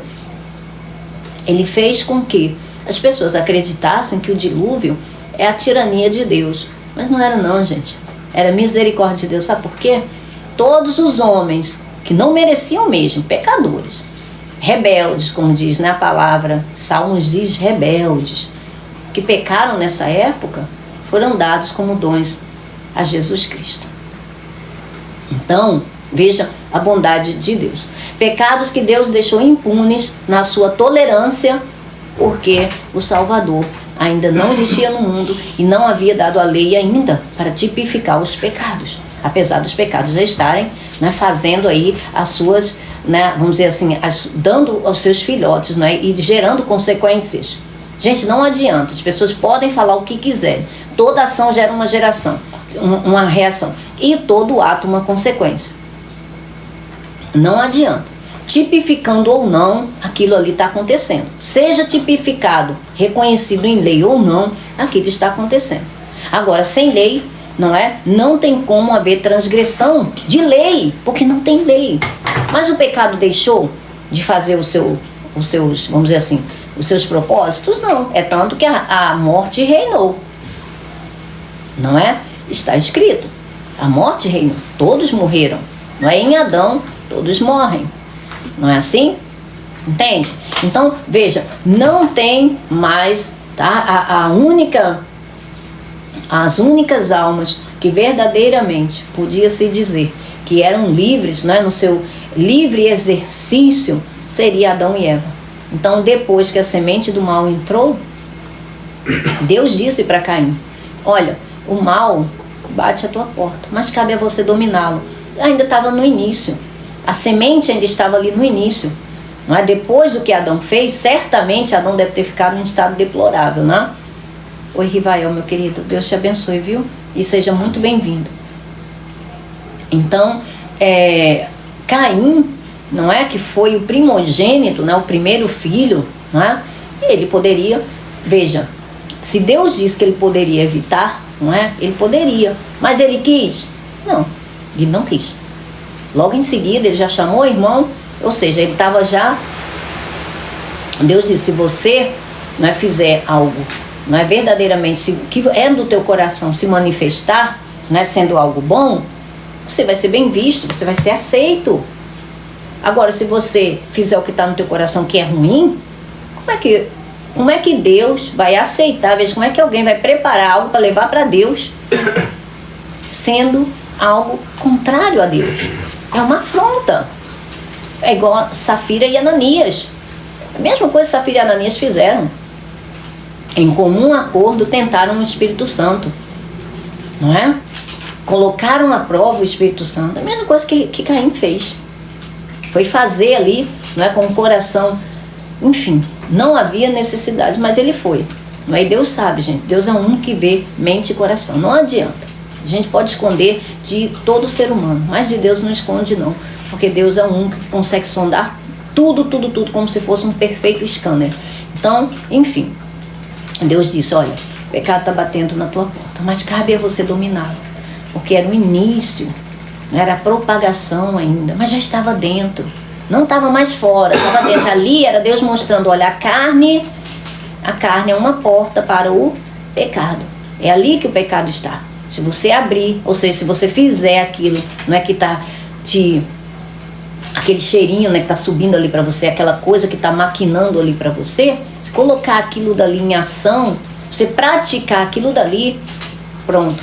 Ele fez com que as pessoas acreditassem que o dilúvio é a tirania de Deus. Mas não era não, gente. Era misericórdia de Deus. Sabe por quê? Todos os homens que não mereciam mesmo, pecadores, rebeldes, como diz, né, a palavra, Salmos diz rebeldes, que pecaram nessa época, foram dados como dons a Jesus Cristo. Então, veja a bondade de Deus. Pecados que Deus deixou impunes na sua tolerância, porque o Salvador ainda não existia no mundo e não havia dado a lei ainda para tipificar os pecados. Apesar dos pecados já estarem, né, fazendo aí as suas, né, vamos dizer assim, dando aos seus filhotes, né, e gerando consequências. Gente, não adianta. As pessoas podem falar o que quiserem. Toda ação gera uma uma reação. E todo ato uma consequência. Não adianta. Tipificando ou não, aquilo ali está acontecendo. Seja tipificado, reconhecido em lei ou não, aquilo está acontecendo. Agora, sem lei, não é? Não tem como haver transgressão de lei, porque não tem lei. Mas o pecado deixou de fazer os seus, vamos dizer assim, os seus propósitos? Não. É tanto que a morte reinou. Não é? Está escrito. A morte reinou. Todos morreram. Não é? Em Adão, todos morrem. Não é assim? Entende? Então, veja, não tem mais, tá? As únicas almas que verdadeiramente podia-se dizer que eram livres, não é? No seu livre exercício, seria Adão e Eva. Então, depois que a semente do mal entrou, Deus disse para Caim: olha, o mal bate à tua porta, mas cabe a você dominá-lo. Ainda estava no início, a semente ainda estava ali no início. Não é? Depois do que Adão fez, certamente Adão deve ter ficado em um estado deplorável, né? Oi, Rivael, meu querido, Deus te abençoe, viu? E seja muito bem-vindo. Então, Caim, não é, que foi o primogênito, né, o primeiro filho, não é? Ele poderia, veja, se Deus disse que ele poderia evitar, não é? Ele poderia, mas ele quis? Não, ele não quis. Logo em seguida ele já chamou o irmão, ou seja, ele estava já, Deus disse: se você, não é, fizer algo, não é, verdadeiramente, se o que é do teu coração se manifestar, não é, sendo algo bom, você vai ser bem visto, você vai ser aceito. Agora, se você fizer o que está no teu coração que é ruim, como é que Deus vai aceitar? Veja, como é que alguém vai preparar algo para levar para Deus sendo algo contrário a Deus? É uma afronta. É igual Safira e Ananias. A mesma coisa que Safira e Ananias fizeram. Em comum acordo tentaram o Espírito Santo, não é? Colocaram à prova o Espírito Santo. A mesma coisa que Caim fez. Foi fazer ali, não é, com o coração. Enfim, não havia necessidade, mas ele foi. Não é? E Deus sabe, gente. Deus é um que vê mente e coração. Não adianta. A gente pode esconder de todo ser humano, mas de Deus não esconde, não. Porque Deus é um que consegue sondar tudo, como se fosse um perfeito scanner. Então, enfim, Deus disse: olha, o pecado está batendo na tua porta, mas cabe a você dominá-lo. Porque era o início, não era a propagação ainda, mas já estava dentro. Não estava mais fora, estava dentro. Ali era Deus mostrando: olha, a carne é uma porta para o pecado. É ali que o pecado está. Se você abrir, ou seja, se você fizer aquilo, não é que está aquele cheirinho, né, que está subindo ali para você, aquela coisa que está maquinando ali para você, se colocar aquilo dali em ação, você praticar aquilo dali, pronto,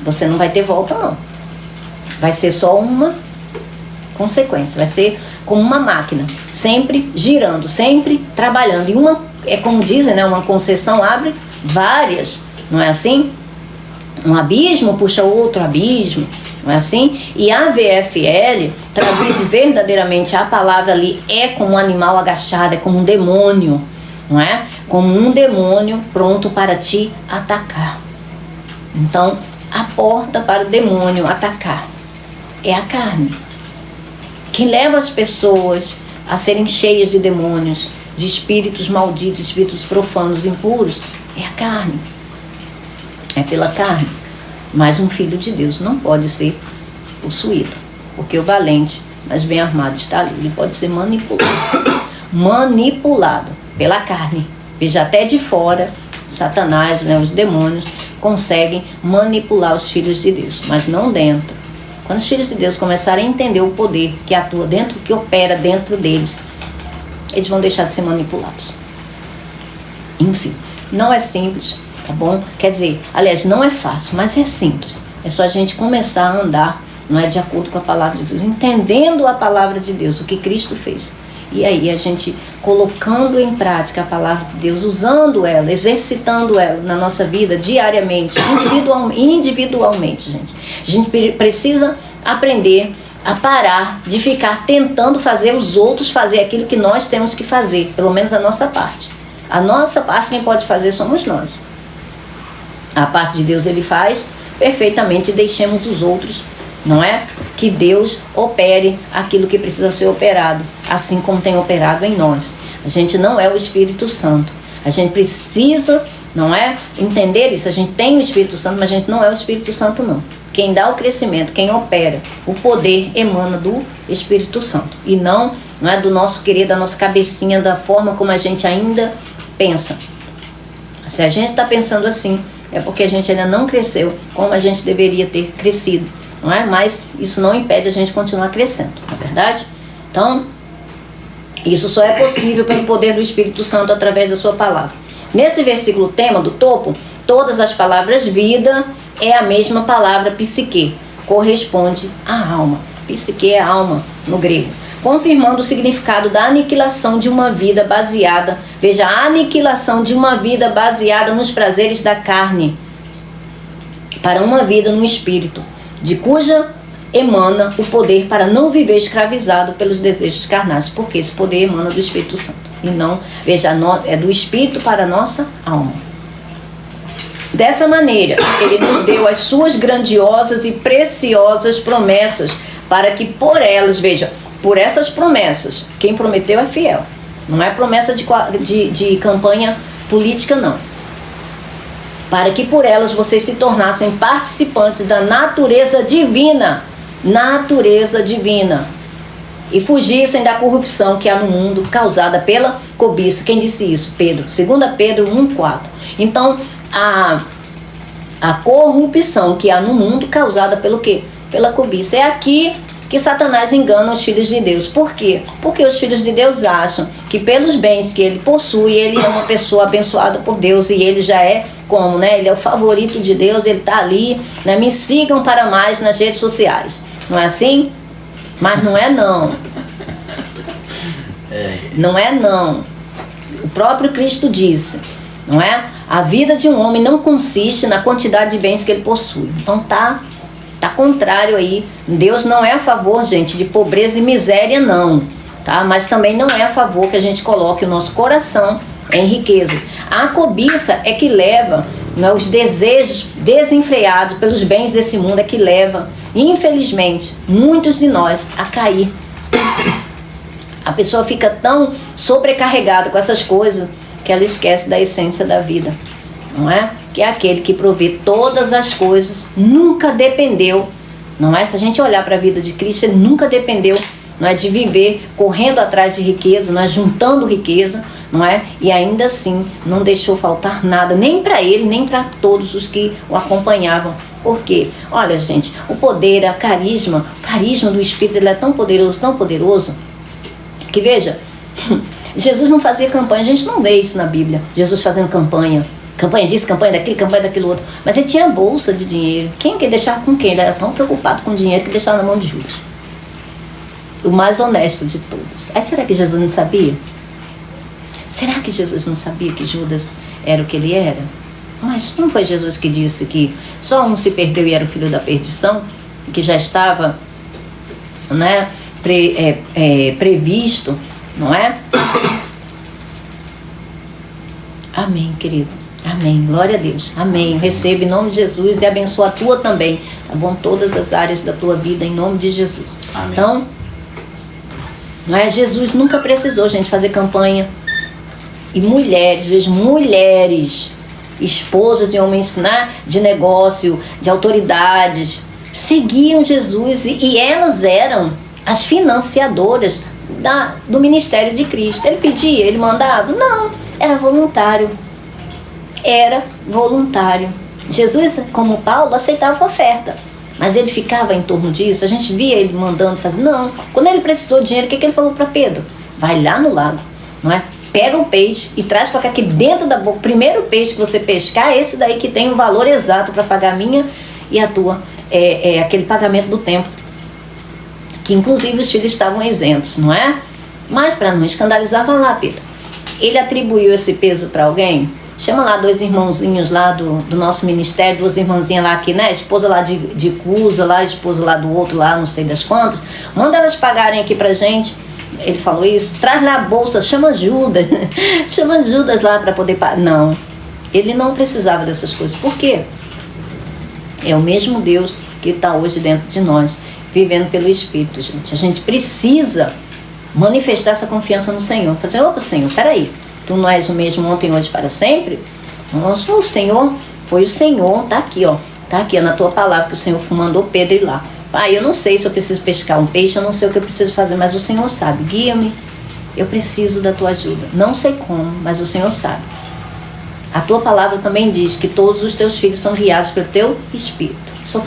você não vai ter volta, não. Vai ser só uma consequência, vai ser como uma máquina, sempre girando, sempre trabalhando. E é como dizem, né, uma concessão abre várias, não é assim? Um abismo puxa outro abismo, não é assim? E a VFL traduz verdadeiramente a palavra ali, é como um animal agachado, é como um demônio, não é? Como um demônio pronto para te atacar. Então, a porta para o demônio atacar é a carne. Quem leva as pessoas a serem cheias de demônios, de espíritos malditos, espíritos profanos, impuros, é a carne. É pela carne. Mas um filho de Deus não pode ser possuído, porque o valente, mas bem armado está ali. Ele pode ser manipulado pela carne. Veja, até de fora, Satanás, né, os demônios, conseguem manipular os filhos de Deus, mas não dentro. Quando os filhos de Deus começarem a entender o poder que atua dentro, que opera dentro deles, eles vão deixar de ser manipulados. Enfim, não é simples, tá bom? Quer dizer, aliás, não é fácil, mas é simples. É só a gente começar a andar, não é, de acordo com a palavra de Deus, entendendo a palavra de Deus, o que Cristo fez. E aí a gente colocando em prática a palavra de Deus, usando ela, exercitando ela na nossa vida diariamente, individualmente, gente. A gente precisa aprender a parar de ficar tentando fazer os outros fazer aquilo que nós temos que fazer, pelo menos a nossa parte. A nossa parte quem pode fazer somos nós. A parte de Deus ele faz perfeitamente e deixemos os outros, não é? Que Deus opere aquilo que precisa ser operado, assim como tem operado em nós. A gente não é o Espírito Santo. A gente precisa, não é, entender isso. A gente tem o Espírito Santo, mas a gente não é o Espírito Santo, não. Quem dá o crescimento, quem opera, o poder emana do Espírito Santo. E não é do nosso querer, da nossa cabecinha, da forma como a gente ainda pensa. Se a gente está pensando assim, é porque a gente ainda não cresceu como a gente deveria ter crescido. Não é? Mas isso não impede a gente continuar crescendo, não é verdade? Então, isso só é possível pelo poder do Espírito Santo através da sua palavra. Nesse versículo tema do topo, todas as palavras vida é a mesma palavra psique, corresponde à alma. Psique é alma no grego. confirmando o significado da aniquilação de uma vida baseada, veja, a aniquilação de uma vida baseada nos prazeres da carne, para uma vida no espírito, de cuja emana o poder para não viver escravizado pelos desejos carnais, porque esse poder emana do Espírito Santo, e não, veja, é do Espírito para a nossa alma. Dessa maneira, ele nos deu as suas grandiosas e preciosas promessas, para que por elas, veja, por essas promessas, quem prometeu é fiel, não é promessa de campanha política, não. Para que por elas vocês se tornassem participantes da natureza divina, e fugissem da corrupção que há no mundo causada pela cobiça. Quem disse isso? Pedro. 2 Pedro 1,4. Então, a corrupção que há no mundo causada pelo quê? Pela cobiça. É aqui que Satanás engana os filhos de Deus. Por quê? Porque os filhos de Deus acham que pelos bens que ele possui, ele é uma pessoa abençoada por Deus, e ele já é como, né? Ele é o favorito de Deus, ele está ali, né? Me sigam para mais nas redes sociais. Não é assim? Mas não é não. Não é não. O próprio Cristo disse, não é? A vida de um homem não consiste na quantidade de bens que ele possui. Então tá contrário aí. Deus não é a favor, gente, de pobreza e miséria, não. Tá? Mas também não é a favor que a gente coloque o nosso coração em riquezas. A cobiça é que leva, né, os desejos desenfreados pelos bens desse mundo, é que leva, infelizmente, muitos de nós a cair. A pessoa fica tão sobrecarregada com essas coisas que ela esquece da essência da vida, não é? Que é aquele que provê todas as coisas, nunca dependeu, não é? Se a gente olhar para a vida de Cristo, ele nunca dependeu, não é, de viver correndo atrás de riqueza, não é, juntando riqueza, não é? E ainda assim não deixou faltar nada, nem para ele, nem para todos os que o acompanhavam. Por quê? Olha, gente, o poder, o carisma do Espírito, ele é tão poderoso, que veja, Jesus não fazia campanha, a gente não vê isso na Bíblia, Jesus fazendo campanha disso, campanha daquilo outro, mas ele tinha bolsa de dinheiro. Quem quer deixar com quem? Ele era tão preocupado com o dinheiro que deixava na mão de Judas, o mais honesto de todos. Aí será que Jesus não sabia? Será que Jesus não sabia que Judas era o que ele era? Mas não foi Jesus que disse que só um se perdeu e era o filho da perdição, que já estava, né, previsto, não é? Amém, querido. Amém. Glória a Deus. Amém. Receba em nome de Jesus e abençoa a tua também, tá bom? Todas as áreas da tua vida, em nome de Jesus. Amém. Então, não é? Jesus nunca precisou, gente, fazer campanha. E mulheres, veja, mulheres, esposas de homens, né, de negócio, de autoridades, seguiam Jesus e elas eram as financiadoras do ministério de Cristo. Ele pedia, ele mandava? Não, era voluntário. Era voluntário. Jesus, como Paulo, aceitava a oferta, mas ele ficava em torno disso. A gente via ele mandando fazer. Não, quando ele precisou de dinheiro, o que ele falou para Pedro? Vai lá no lago, não é? Pega o peixe e traz para cá, aqui dentro da boca. O primeiro peixe que você pescar, esse daí que tem o valor exato para pagar a minha e a tua, aquele pagamento do templo, que inclusive os filhos estavam isentos, não é? Mas para não escandalizar, vai lá, Pedro. Ele atribuiu esse peso para alguém? Chama lá 2 irmãozinhos lá do nosso ministério, 2 irmãzinhas lá aqui, né? Esposa lá de Cusa, lá, esposa lá do outro lá, não sei das quantas. Manda elas pagarem aqui pra gente. Ele falou isso. Traz lá a bolsa, chama Judas. Chama Judas lá para poder pagar. Não, ele não precisava dessas coisas. Por quê? É o mesmo Deus que está hoje dentro de nós, vivendo pelo Espírito, gente. A gente precisa manifestar essa confiança no Senhor. Fazer, opa, Senhor, peraí. Tu não és o mesmo ontem, hoje, para sempre? Nossa, o Senhor foi o Senhor, tá aqui, ó. Tá aqui, ó, na tua palavra, que o Senhor mandou Pedro ir lá. Pai, eu não sei se eu preciso pescar um peixe, eu não sei o que eu preciso fazer, mas o Senhor sabe. Guia-me, eu preciso da tua ajuda. Não sei como, mas o Senhor sabe. A tua palavra também diz que todos os teus filhos são guiados pelo teu Espírito. Sou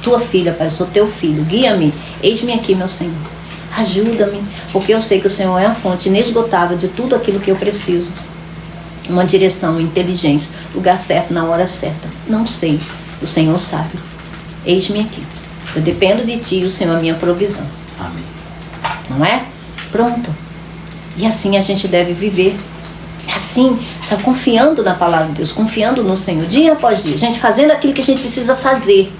tua filha, Pai, sou teu filho. Guia-me, eis-me aqui, meu Senhor. Ajuda-me, porque eu sei que o Senhor é a fonte inesgotável de tudo aquilo que eu preciso. Uma direção, uma inteligência, lugar certo, na hora certa. Não sei, o Senhor sabe. Eis-me aqui. Eu dependo de Ti, o Senhor é a minha provisão. Amém. Não é? Pronto. E assim a gente deve viver. Assim, só confiando na palavra de Deus, confiando no Senhor, dia após dia. A gente fazendo aquilo que a gente precisa fazer.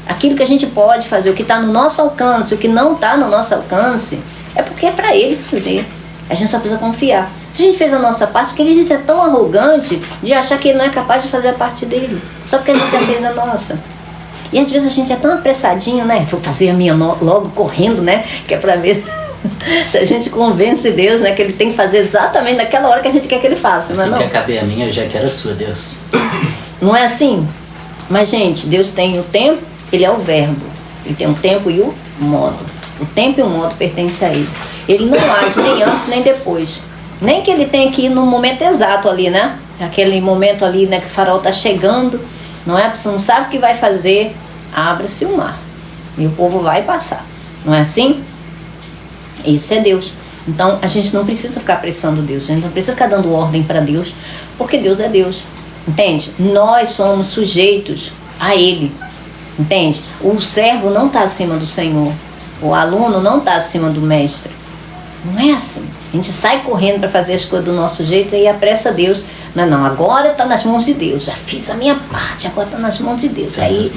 Aquilo que a gente pode fazer, o que está no nosso alcance, o que não está no nosso alcance, é porque é para Ele fazer. A gente só precisa confiar. Se a gente fez a nossa parte, porque a gente é tão arrogante de achar que Ele não é capaz de fazer a parte dele. Só porque a gente já fez a nossa. E às vezes a gente é tão apressadinho, né? Vou fazer a minha logo correndo, né? Que é para ver se a gente convence Deus, né? Que Ele tem que fazer exatamente naquela hora que a gente quer que Ele faça. Assim não? que acabe a minha, eu já quero a sua, Deus. Não é assim? Mas, gente, Deus tem o tempo, Ele é o verbo. Ele tem o tempo e o modo. O tempo e o modo pertencem a Ele. Ele não age nem antes nem depois. Nem que Ele tenha que ir no momento exato ali, né? Aquele momento ali, né, que o farol está chegando, não é? Você não sabe o que vai fazer, abre-se o mar. E o povo vai passar. Não é assim? Esse é Deus. Então, a gente não precisa ficar apressando Deus. A gente não precisa ficar dando ordem para Deus, porque Deus é Deus. Entende? Nós somos sujeitos a Ele. Entende? O servo não está acima do Senhor. O aluno não está acima do mestre. Não é assim. A gente sai correndo para fazer as coisas do nosso jeito e apressa Deus. Não, agora está nas mãos de Deus. Já fiz a minha parte, agora está nas mãos de Deus. Aí,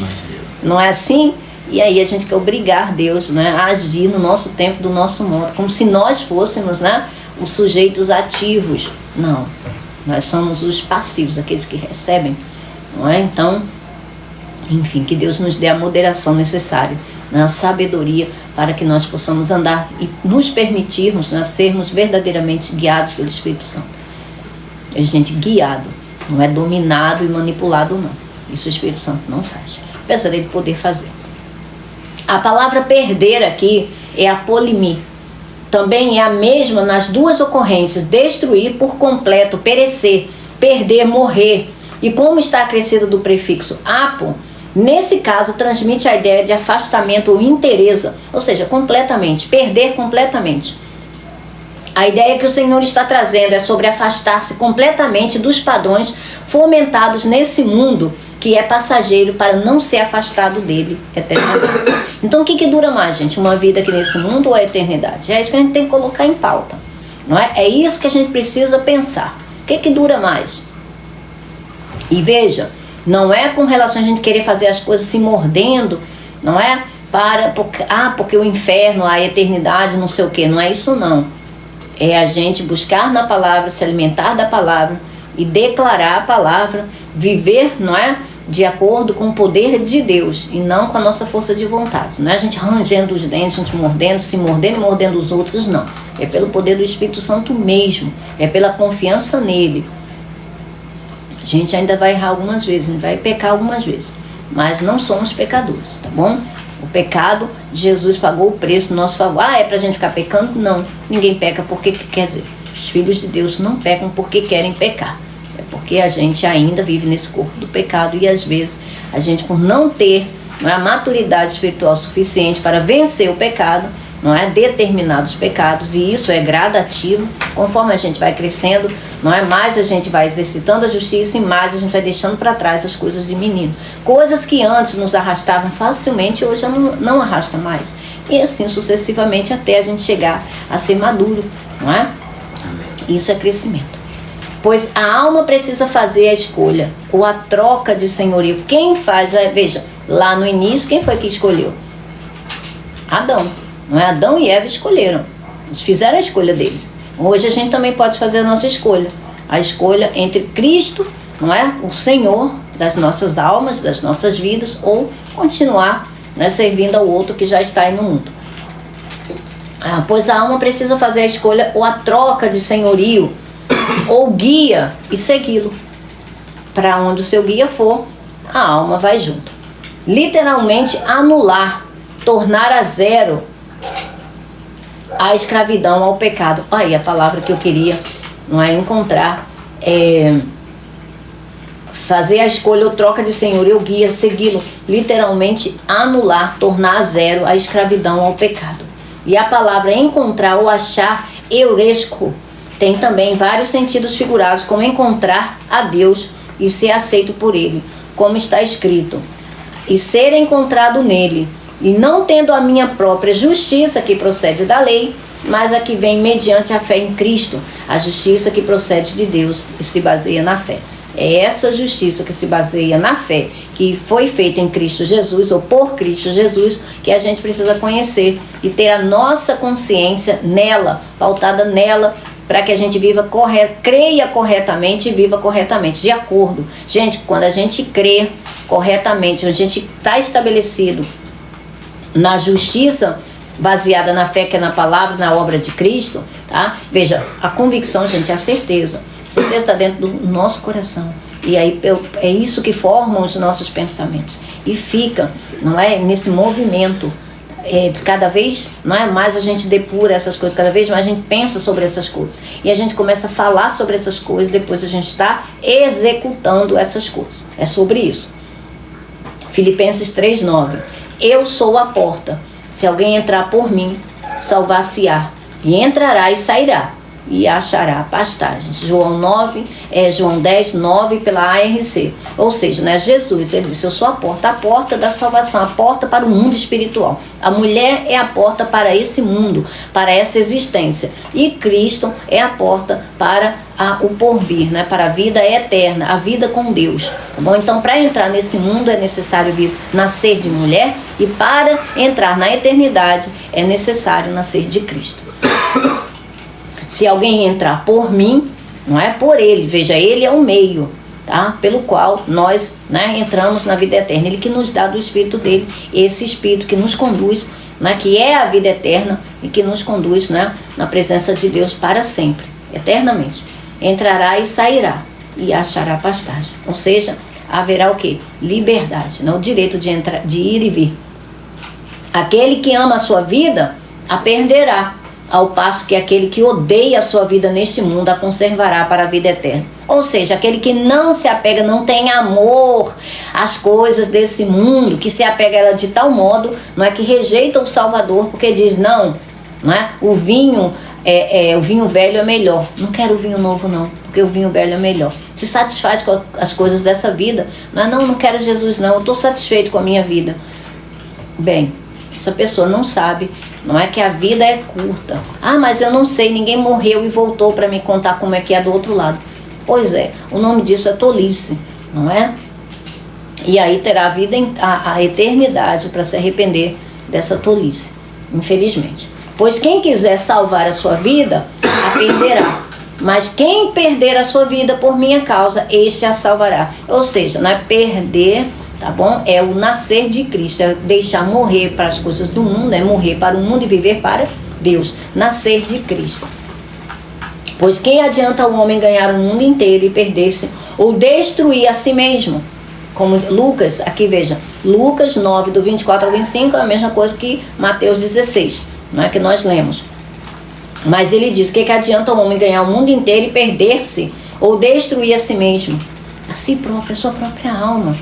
não é assim? E aí a gente quer obrigar Deus, né, a agir no nosso tempo, do nosso modo. Como se nós fôssemos, né, os sujeitos ativos. Não. Nós somos os passivos, aqueles que recebem. Não é? Então, enfim, que Deus nos dê a moderação necessária, né, a sabedoria para que nós possamos andar e nos permitirmos, né, sermos verdadeiramente guiados pelo Espírito Santo. A gente guiado, não é dominado e manipulado, não. Isso o Espírito Santo não faz. Apesar dele poder fazer. A palavra perder aqui é apolimi. Também é a mesma nas duas ocorrências: destruir por completo, perecer, perder, morrer. E como está acrescido do prefixo apo, nesse caso transmite a ideia de afastamento ou inteireza, ou seja, completamente, perder completamente. A ideia que o Senhor está trazendo é sobre afastar-se completamente dos padrões fomentados nesse mundo que é passageiro, para não ser afastado dele eternamente. Então o que dura mais, gente? Uma vida aqui nesse mundo ou a eternidade? É isso que a gente tem que colocar em pauta, não é? É isso que a gente precisa pensar. O que dura mais? E veja, não é com relação a gente querer fazer as coisas se mordendo, não é? Porque o inferno, a eternidade, não sei o que, não é isso não. É a gente buscar na palavra, se alimentar da palavra e declarar a palavra, viver, não é? De acordo com o poder de Deus e não com a nossa força de vontade. Não é a gente rangendo os dentes, a gente mordendo, se mordendo e mordendo os outros, não. É pelo poder do Espírito Santo mesmo, é pela confiança nele. A gente ainda vai errar algumas vezes, a gente vai pecar algumas vezes, mas não somos pecadores, tá bom? O pecado, Jesus pagou o preço no nosso favor. É pra gente ficar pecando? Não. Ninguém peca porque quer dizer. Os filhos de Deus não pecam porque querem pecar. É porque a gente ainda vive nesse corpo do pecado e às vezes a gente, por não ter a maturidade espiritual suficiente para vencer o pecado, não é, determinados pecados, e isso é gradativo, conforme a gente vai crescendo, não é, mais a gente vai exercitando a justiça e mais a gente vai deixando para trás as coisas de menino. Coisas que antes nos arrastavam facilmente, hoje não arrasta mais. E assim sucessivamente até a gente chegar a ser maduro, não é? Isso é crescimento. Pois a alma precisa fazer a escolha, ou a troca de senhorio. Quem faz, veja, lá no início, quem foi que escolheu? Adão. Não é? Adão e Eva escolheram. Eles fizeram a escolha deles. Hoje a gente também pode fazer a nossa escolha. A escolha entre Cristo, não é? O Senhor das nossas almas, das nossas vidas, ou continuar, né, servindo ao outro que já está aí no mundo. Pois a alma precisa fazer a escolha ou a troca de senhorio, ou guia, e segui-lo. Para onde o seu guia for, a alma vai junto. Literalmente anular, tornar a zero a escravidão ao pecado. Aí a palavra que eu queria, não é, encontrar, fazer a escolha ou troca de senhorio, guia, segui-lo. Literalmente anular, tornar a zero a escravidão ao pecado. E a palavra encontrar ou achar, euresco, tem também vários sentidos figurados, como encontrar a Deus e ser aceito por Ele, como está escrito: e ser encontrado nele, e não tendo a minha própria justiça que procede da lei, mas a que vem mediante a fé em Cristo, a justiça que procede de Deus e se baseia na fé. É essa justiça que se baseia na fé, que foi feita em Cristo Jesus, ou por Cristo Jesus, que a gente precisa conhecer e ter a nossa consciência nela, pautada nela, para que a gente creia corretamente e viva corretamente, de acordo. Gente, quando a gente crê corretamente, a gente está estabelecido na justiça baseada na fé, que é na palavra, na obra de Cristo, tá? Veja, a convicção, gente, é a certeza. A certeza está dentro do nosso coração. E aí é isso que forma os nossos pensamentos. E fica, não é, nesse movimento. Cada vez, não é, mais a gente depura essas coisas, cada vez mais a gente pensa sobre essas coisas. E a gente começa a falar sobre essas coisas, depois a gente está executando essas coisas. É sobre isso. Filipenses 3:9. Eu sou a porta. Se alguém entrar por mim, salvar-se-á, e entrará e sairá, e achará pastagem. João 10:9 pela ARC. Ou seja, né, Jesus, ele disse, eu sou a porta da salvação, a porta para o mundo espiritual. A mulher é a porta para esse mundo, para essa existência. E Cristo é a porta para o porvir, né, para a vida eterna, a vida com Deus. Tá bom? Então, para entrar nesse mundo é necessário nascer de mulher, e para entrar na eternidade é necessário nascer de Cristo. Se alguém entrar por mim, não é por ele, veja, ele é o meio, tá? Pelo qual nós, né, entramos na vida eterna. Ele que nos dá do Espírito dele, esse Espírito que nos conduz, né, que é a vida eterna e que nos conduz, né, na presença de Deus para sempre, eternamente. Entrará e sairá e achará pastagem. Ou seja, haverá o quê? Liberdade, não o direito de ir e vir. Aquele que ama a sua vida, a perderá, ao passo que aquele que odeia a sua vida neste mundo a conservará para a vida eterna. Ou seja, aquele que não se apega, não tem amor às coisas desse mundo, que se apega a ela de tal modo, não é, que rejeita o Salvador, porque diz, não é, o vinho velho é melhor. Não quero o vinho novo não, porque o vinho velho é melhor. Se satisfaz com as coisas dessa vida, não quero Jesus não, eu estou satisfeito com a minha vida. Bem, essa pessoa não sabe, não é, que a vida é curta. Mas eu não sei, ninguém morreu e voltou para me contar como é que é do outro lado. Pois é, o nome disso é tolice, não é? E aí terá a eternidade para se arrepender dessa tolice, infelizmente. Pois quem quiser salvar a sua vida, a perderá. Mas quem perder a sua vida por minha causa, este a salvará. Ou seja, não é perder, tá bom? É o nascer de Cristo, é deixar morrer para as coisas do mundo, é morrer para o mundo e viver para Deus. Nascer de Cristo. Pois quem adianta o homem ganhar o mundo inteiro e perder-se ou destruir a si mesmo? Como Lucas, aqui veja, Lucas 9, do 24 ao 25, é a mesma coisa que Mateus 16, não é, que nós lemos. Mas ele diz, que adianta o homem ganhar o mundo inteiro e perder-se ou destruir a si mesmo? A si próprio, a sua própria alma.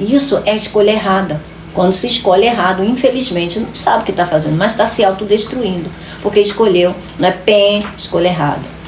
Isso é escolha errada. Quando se escolhe errado, infelizmente, não sabe o que está fazendo, mas está se autodestruindo, porque escolheu, não é, escolha errada.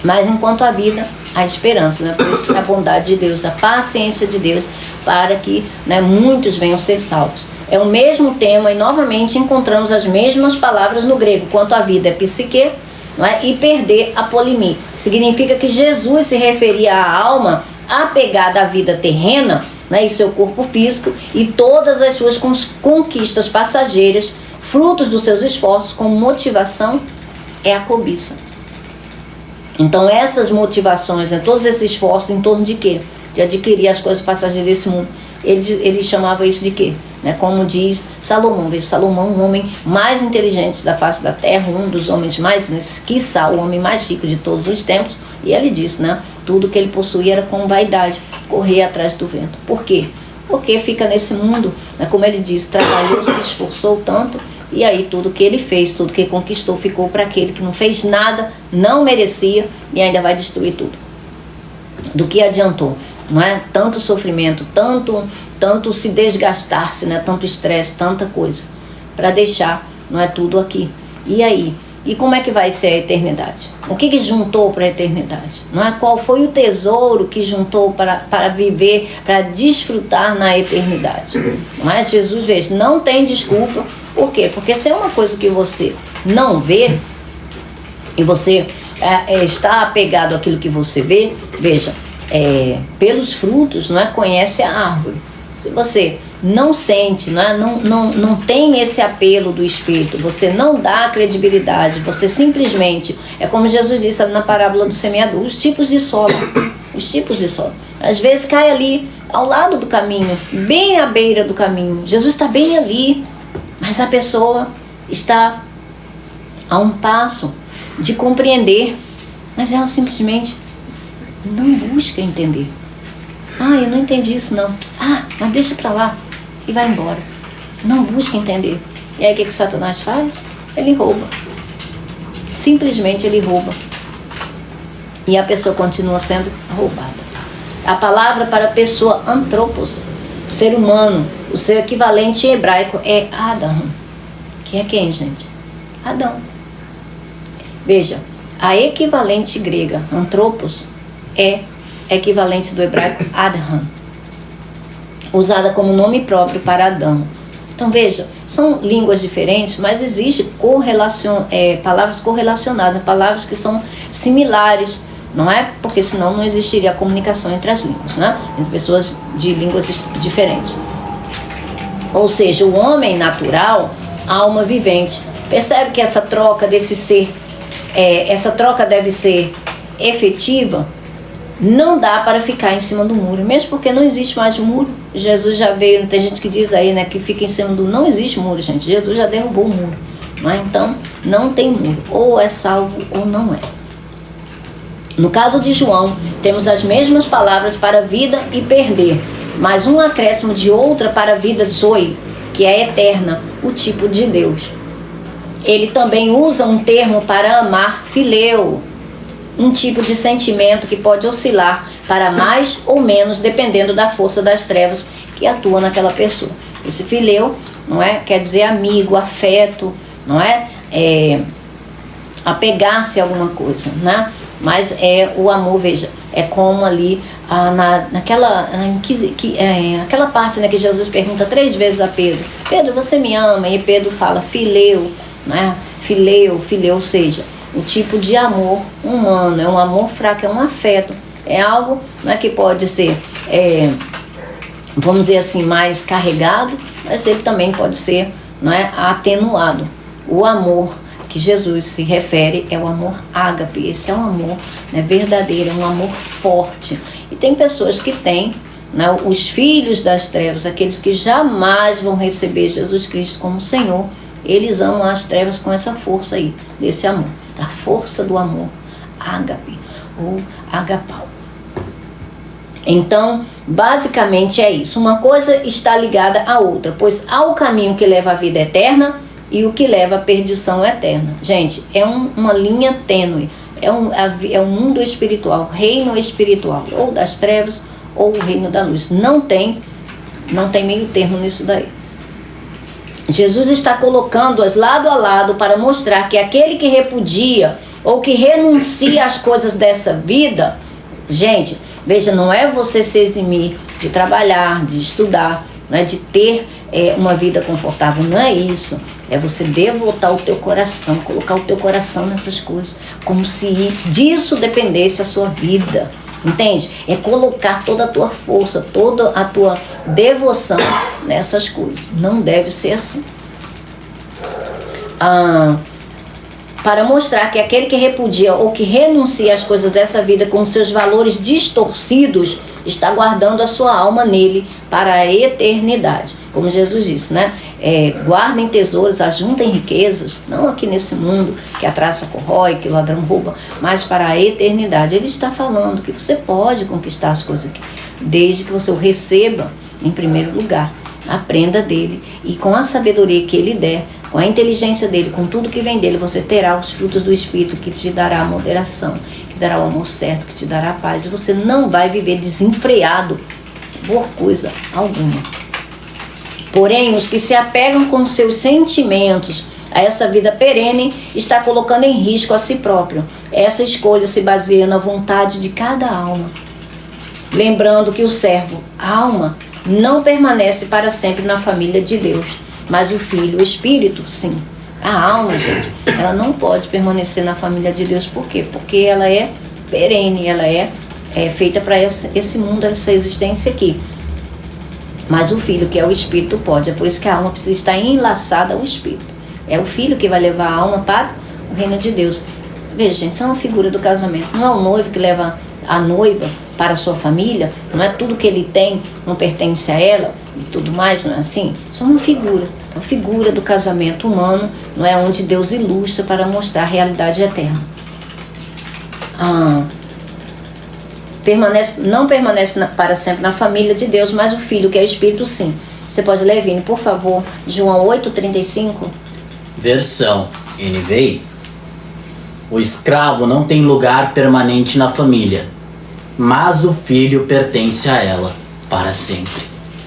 Mas enquanto a vida, a esperança, né? Por isso a bondade de Deus, a paciência de Deus, para que, né, muitos venham ser salvos. É o mesmo tema e novamente encontramos as mesmas palavras no grego. Quanto a vida é psique, não é? E perder a polimi. Significa que Jesus se referia à alma apegada à vida terrena, né, e seu corpo físico e todas as suas conquistas passageiras, frutos dos seus esforços, como motivação é a cobiça. Então essas motivações, né, todos esses esforços em torno de quê? De adquirir as coisas passageiras desse mundo. Ele chamava isso de quê? Né, como diz Salomão, um homem mais inteligente da face da terra, um dos homens mais, quiçá o homem mais rico de todos os tempos, e ele disse, né, tudo que ele possuía era com vaidade, correr atrás do vento. Por quê? Porque fica nesse mundo, né, como ele diz, trabalhou, se esforçou tanto, e aí tudo que ele fez, tudo que conquistou, ficou para aquele que não fez nada, não merecia e ainda vai destruir tudo. Do que adiantou? Não é? Tanto sofrimento, tanto se desgastar-se, né? Tanto estresse, tanta coisa, para deixar, não é, tudo aqui. E aí? E como é que vai ser a eternidade? O que juntou para a eternidade? Não é? Qual foi o tesouro que juntou para viver, para desfrutar na eternidade? Não é? Jesus, veja, não tem desculpa Por quê? Porque se é uma coisa que você não vê, e você está apegado àquilo que você vê, veja, pelos frutos, não é? Conhece a árvore. Se você não sente, não tem esse apelo do Espírito, você não dá credibilidade, você simplesmente, é como Jesus disse na parábola do semeador, os tipos de solo. Às vezes cai ali, ao lado do caminho, bem à beira do caminho. Jesus está bem ali, mas a pessoa está a um passo de compreender, mas ela simplesmente não busca entender. Eu não entendi isso não. Mas deixa pra lá e vai embora. Não busca entender. E aí o que Satanás faz? Ele rouba. Simplesmente ele rouba. E a pessoa continua sendo roubada. A palavra para a pessoa antropos, ser humano, o seu equivalente em hebraico é Adam. Que é quem, gente? Adão. Veja, a equivalente grega, antropos, é equivalente do hebraico Adam, usada como nome próprio para Adão. Então veja, são línguas diferentes, mas existe palavras correlacionadas, palavras que são similares, não é? Porque senão não existiria a comunicação entre as línguas, né? Entre pessoas de línguas diferentes. Ou seja, o homem natural, alma vivente. Percebe que essa troca desse ser, essa troca deve ser efetiva? Não dá para ficar em cima do muro, mesmo porque não existe mais muro. Jesus já veio, tem gente que diz aí, né, que fica em cima do... Não existe muro, gente. Jesus já derrubou o muro. Então, não tem muro. Ou é salvo ou não é. No caso de João, temos as mesmas palavras para vida e perder, mas um acréscimo de outra para vida zoe, que é eterna, o tipo de Deus. Ele também usa um termo para amar, fileu, um tipo de sentimento que pode oscilar para mais ou menos dependendo da força das trevas que atua naquela pessoa. Esse fileu, não é, quer dizer amigo, afeto, não é, apegar-se a alguma coisa, né? Mas o amor, veja, é como ali aquela parte, né, que Jesus pergunta 3 vezes a Pedro: Pedro, você me ama? E Pedro fala fileu, né? Fileu, ou seja, o tipo de amor humano, é um amor fraco, é um afeto, é algo, né, que pode ser, vamos dizer assim, mais carregado, mas ele também pode ser, né, atenuado. O amor que Jesus se refere é o amor ágape. Esse é um amor, né, verdadeiro, é um amor forte. E tem pessoas que têm, né, os filhos das trevas, aqueles que jamais vão receber Jesus Cristo como Senhor, eles amam as trevas com essa força aí, desse amor, da força do amor ágape ou agapau. Então, basicamente é isso. Uma coisa está ligada à outra, pois há o caminho que leva à vida eterna e o que leva à perdição eterna. Gente, é uma linha tênue, é um mundo espiritual, reino espiritual, ou das trevas ou o reino da luz. Não tem meio termo nisso daí. Jesus está colocando-as lado a lado para mostrar que aquele que repudia ou que renuncia às coisas dessa vida, gente, veja, não é você se eximir de trabalhar, de estudar, não é de ter uma vida confortável, não é isso. É você devotar o teu coração, colocar o teu coração nessas coisas, como se disso dependesse a sua vida, entende? É colocar toda a tua força, toda a tua devoção nessas coisas. Não deve ser assim. Para mostrar que aquele que repudia ou que renuncia às coisas dessa vida com seus valores distorcidos, está guardando a sua alma nele para a eternidade. Como Jesus disse, né? Guardem tesouros, ajuntem riquezas, não aqui nesse mundo que a traça corrói, que o ladrão rouba, mas para a eternidade. Ele está falando que você pode conquistar as coisas aqui, desde que você o receba em primeiro lugar. Aprenda dele e com a sabedoria que ele der, com a inteligência dele, com tudo que vem dele, você terá os frutos do Espírito que te dará a moderação, que dará o amor certo, que te dará a paz. E você não vai viver desenfreado por coisa alguma. Porém, os que se apegam com seus sentimentos a essa vida perene, está colocando em risco a si próprio. Essa escolha se baseia na vontade de cada alma. Lembrando que o servo, a alma, não permanece para sempre na família de Deus. Mas o Filho, o Espírito, sim. A alma, gente, ela não pode permanecer na família de Deus. Por quê? Porque ela é perene, ela é feita para esse mundo, essa existência aqui. Mas o Filho, que é o Espírito, pode. É por isso que a alma precisa estar enlaçada ao Espírito. É o Filho que vai levar a alma para o reino de Deus. Veja, gente, isso é uma figura do casamento. Não é o noivo que leva a noiva para a sua família, não é tudo que ele tem, não pertence a ela e tudo mais, não é assim? Isso é uma figura do casamento humano, não é, onde Deus ilustra para mostrar a realidade eterna. Não permanece para sempre na família de Deus, mas o Filho, que é o Espírito, sim. Você pode ler, Vini, por favor, João 8,35. Versão NVI. O escravo não tem lugar permanente na família, mas o filho pertence a ela para sempre.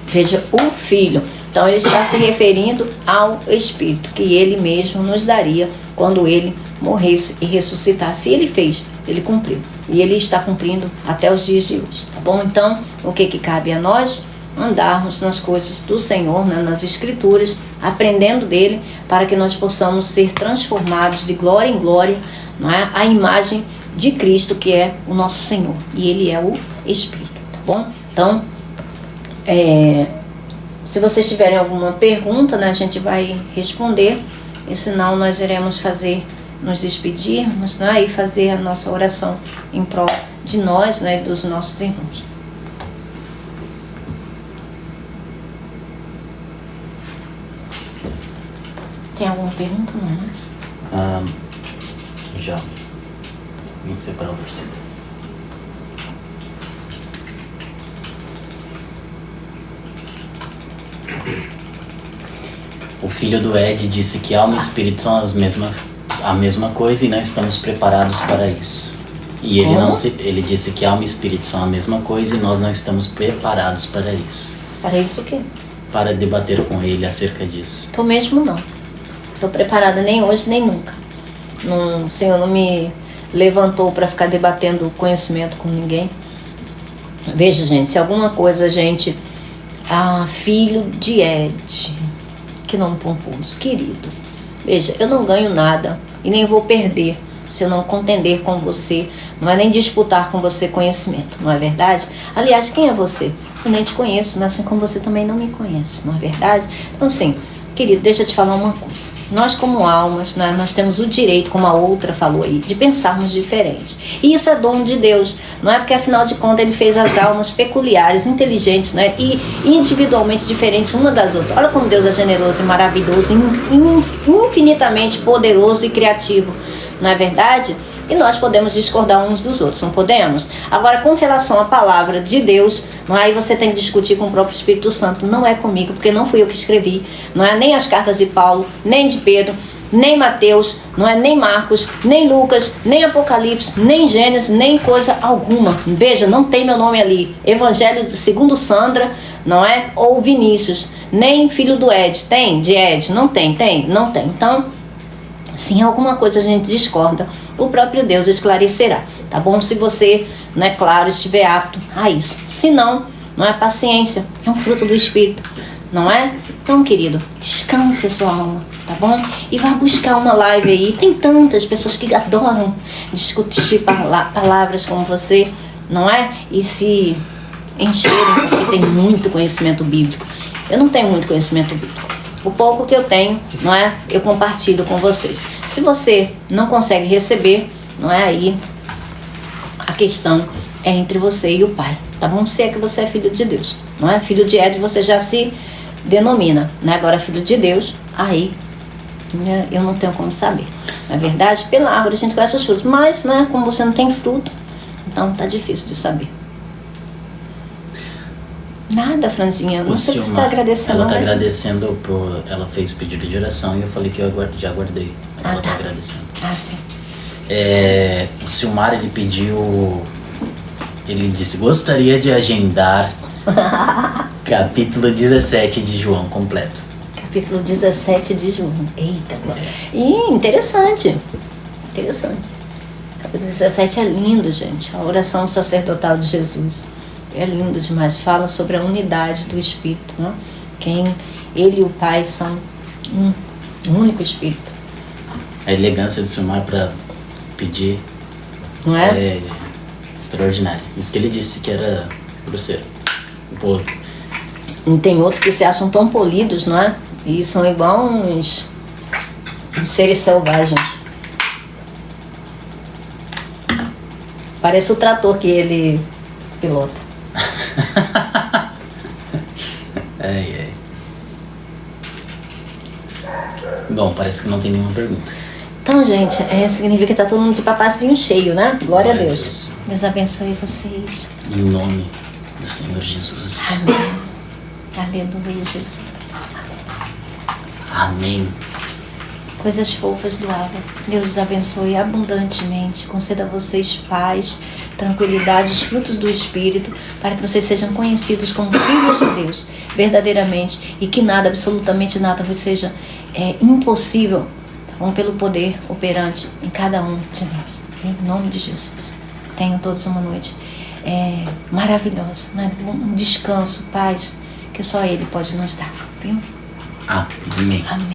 Veja, o Filho. Então ele está se referindo ao Espírito, que ele mesmo nos daria quando ele morresse e ressuscitasse. E ele fez, ele cumpriu. E ele está cumprindo até os dias de hoje, tá bom? Então, o que cabe a nós? Andarmos nas coisas do Senhor, né, nas Escrituras, aprendendo dele, para que nós possamos ser transformados de glória em glória, não é? A imagem de Cristo, que é o nosso Senhor. E ele é o Espírito, tá bom? Então, se vocês tiverem alguma pergunta, né, a gente vai responder. E senão nós iremos nos despedirmos, né, e fazer a nossa oração em prol de nós, né, e dos nossos irmãos. Tem alguma pergunta, não, né? Já. Vim separar o versículo. O filho do Ed disse que alma e espírito são a mesma coisa e nós estamos preparados para isso. E ele disse que alma e espírito são a mesma coisa e nós não estamos preparados para isso. Para isso o quê? Para debater com ele acerca disso. Tô mesmo não. Estou preparada nem hoje nem nunca. O Senhor não me levantou para ficar debatendo conhecimento com ninguém. Veja, gente, se alguma coisa, gente, filho de Ed, que nome pomposo, querido. Veja, eu não ganho nada e nem vou perder se eu não contender com você, não é nem disputar com você conhecimento, não é verdade? Aliás, quem é você? Eu nem te conheço, mas assim como você também não me conhece, não é verdade? Então, assim, querido, deixa eu te falar uma coisa. Nós como almas, né, nós temos o direito, como a outra falou aí, de pensarmos diferente. E isso é dom de Deus, não é? Porque afinal de contas ele fez as almas peculiares, inteligentes, né, e individualmente diferentes uma das outras. Olha como Deus é generoso e maravilhoso, infinitamente poderoso e criativo, não é verdade? E nós podemos discordar uns dos outros, não podemos? Agora, com relação à palavra de Deus, aí você tem que discutir com o próprio Espírito Santo. Não é comigo, porque não fui eu que escrevi. Não é nem as cartas de Paulo, nem de Pedro, nem Mateus, não é nem Marcos, nem Lucas, nem Apocalipse, nem Gênesis, nem coisa alguma. Veja, não tem meu nome ali. Evangelho segundo Sandra, não é? Ou Vinícius. Nem filho do Ed. Tem? De Ed? Não tem. Tem? Não tem. Então, se alguma coisa a gente discorda, o próprio Deus esclarecerá, tá bom? Se você, não é claro, estiver apto a isso. Se não, não é paciência, é um fruto do Espírito, não é? Então, querido, descanse a sua alma, tá bom? E vá buscar uma live aí. Tem tantas pessoas que adoram discutir palavras como você, não é? E se encherem, porque tem muito conhecimento bíblico. Eu não tenho muito conhecimento bíblico. O pouco que eu tenho, não é? Eu compartilho com vocês. Se você não consegue receber, não é? Aí a questão é entre você e o Pai, tá bom? Se é que você é filho de Deus, não é? Filho de Ed, você já se denomina, né? Agora filho de Deus, aí, né, eu não tenho como saber. Na verdade, pela árvore a gente conhece os frutos, mas, né, como você não tem fruto, então tá difícil de saber. Nada, Franzinha, não sei o que você está agradecendo. Ela está agradecendo, ela fez pedido de oração e eu falei que eu já guardei. Ela está agradecendo. Sim. O Silmar, ele pediu, ele disse, gostaria de agendar capítulo 17 de João completo. Capítulo 17 de João, eita. E interessante. Capítulo 17 é lindo, gente, a oração sacerdotal de Jesus. É lindo demais, fala sobre a unidade do Espírito, né? Quem Ele e o Pai são um único Espírito. A elegância do Silmar para pedir Não é? é extraordinária. Isso que ele disse que era grosseiro. Pô, E tem outros que se acham tão polidos, não é? E são igual uns seres selvagens. Parece o trator que ele pilota. ai. Bom, parece que não tem nenhuma pergunta. Então, gente, significa que tá todo mundo de papazinho cheio, né? Glória a Deus. Deus abençoe vocês. Em nome do Senhor Jesus. Amém. Aleluia, Jesus. Amém. Coisas fofas do Abba. Deus os abençoe abundantemente. Conceda a vocês paz, tranquilidade, os frutos do Espírito, para que vocês sejam conhecidos como filhos de Deus, verdadeiramente, e que nada, absolutamente nada, vos seja impossível, tá bom? Pelo poder operante em cada um de nós. Em nome de Jesus. Tenham todos uma noite maravilhosa, né? Um descanso, paz, que só Ele pode nos dar. Viu? Amém. Amém.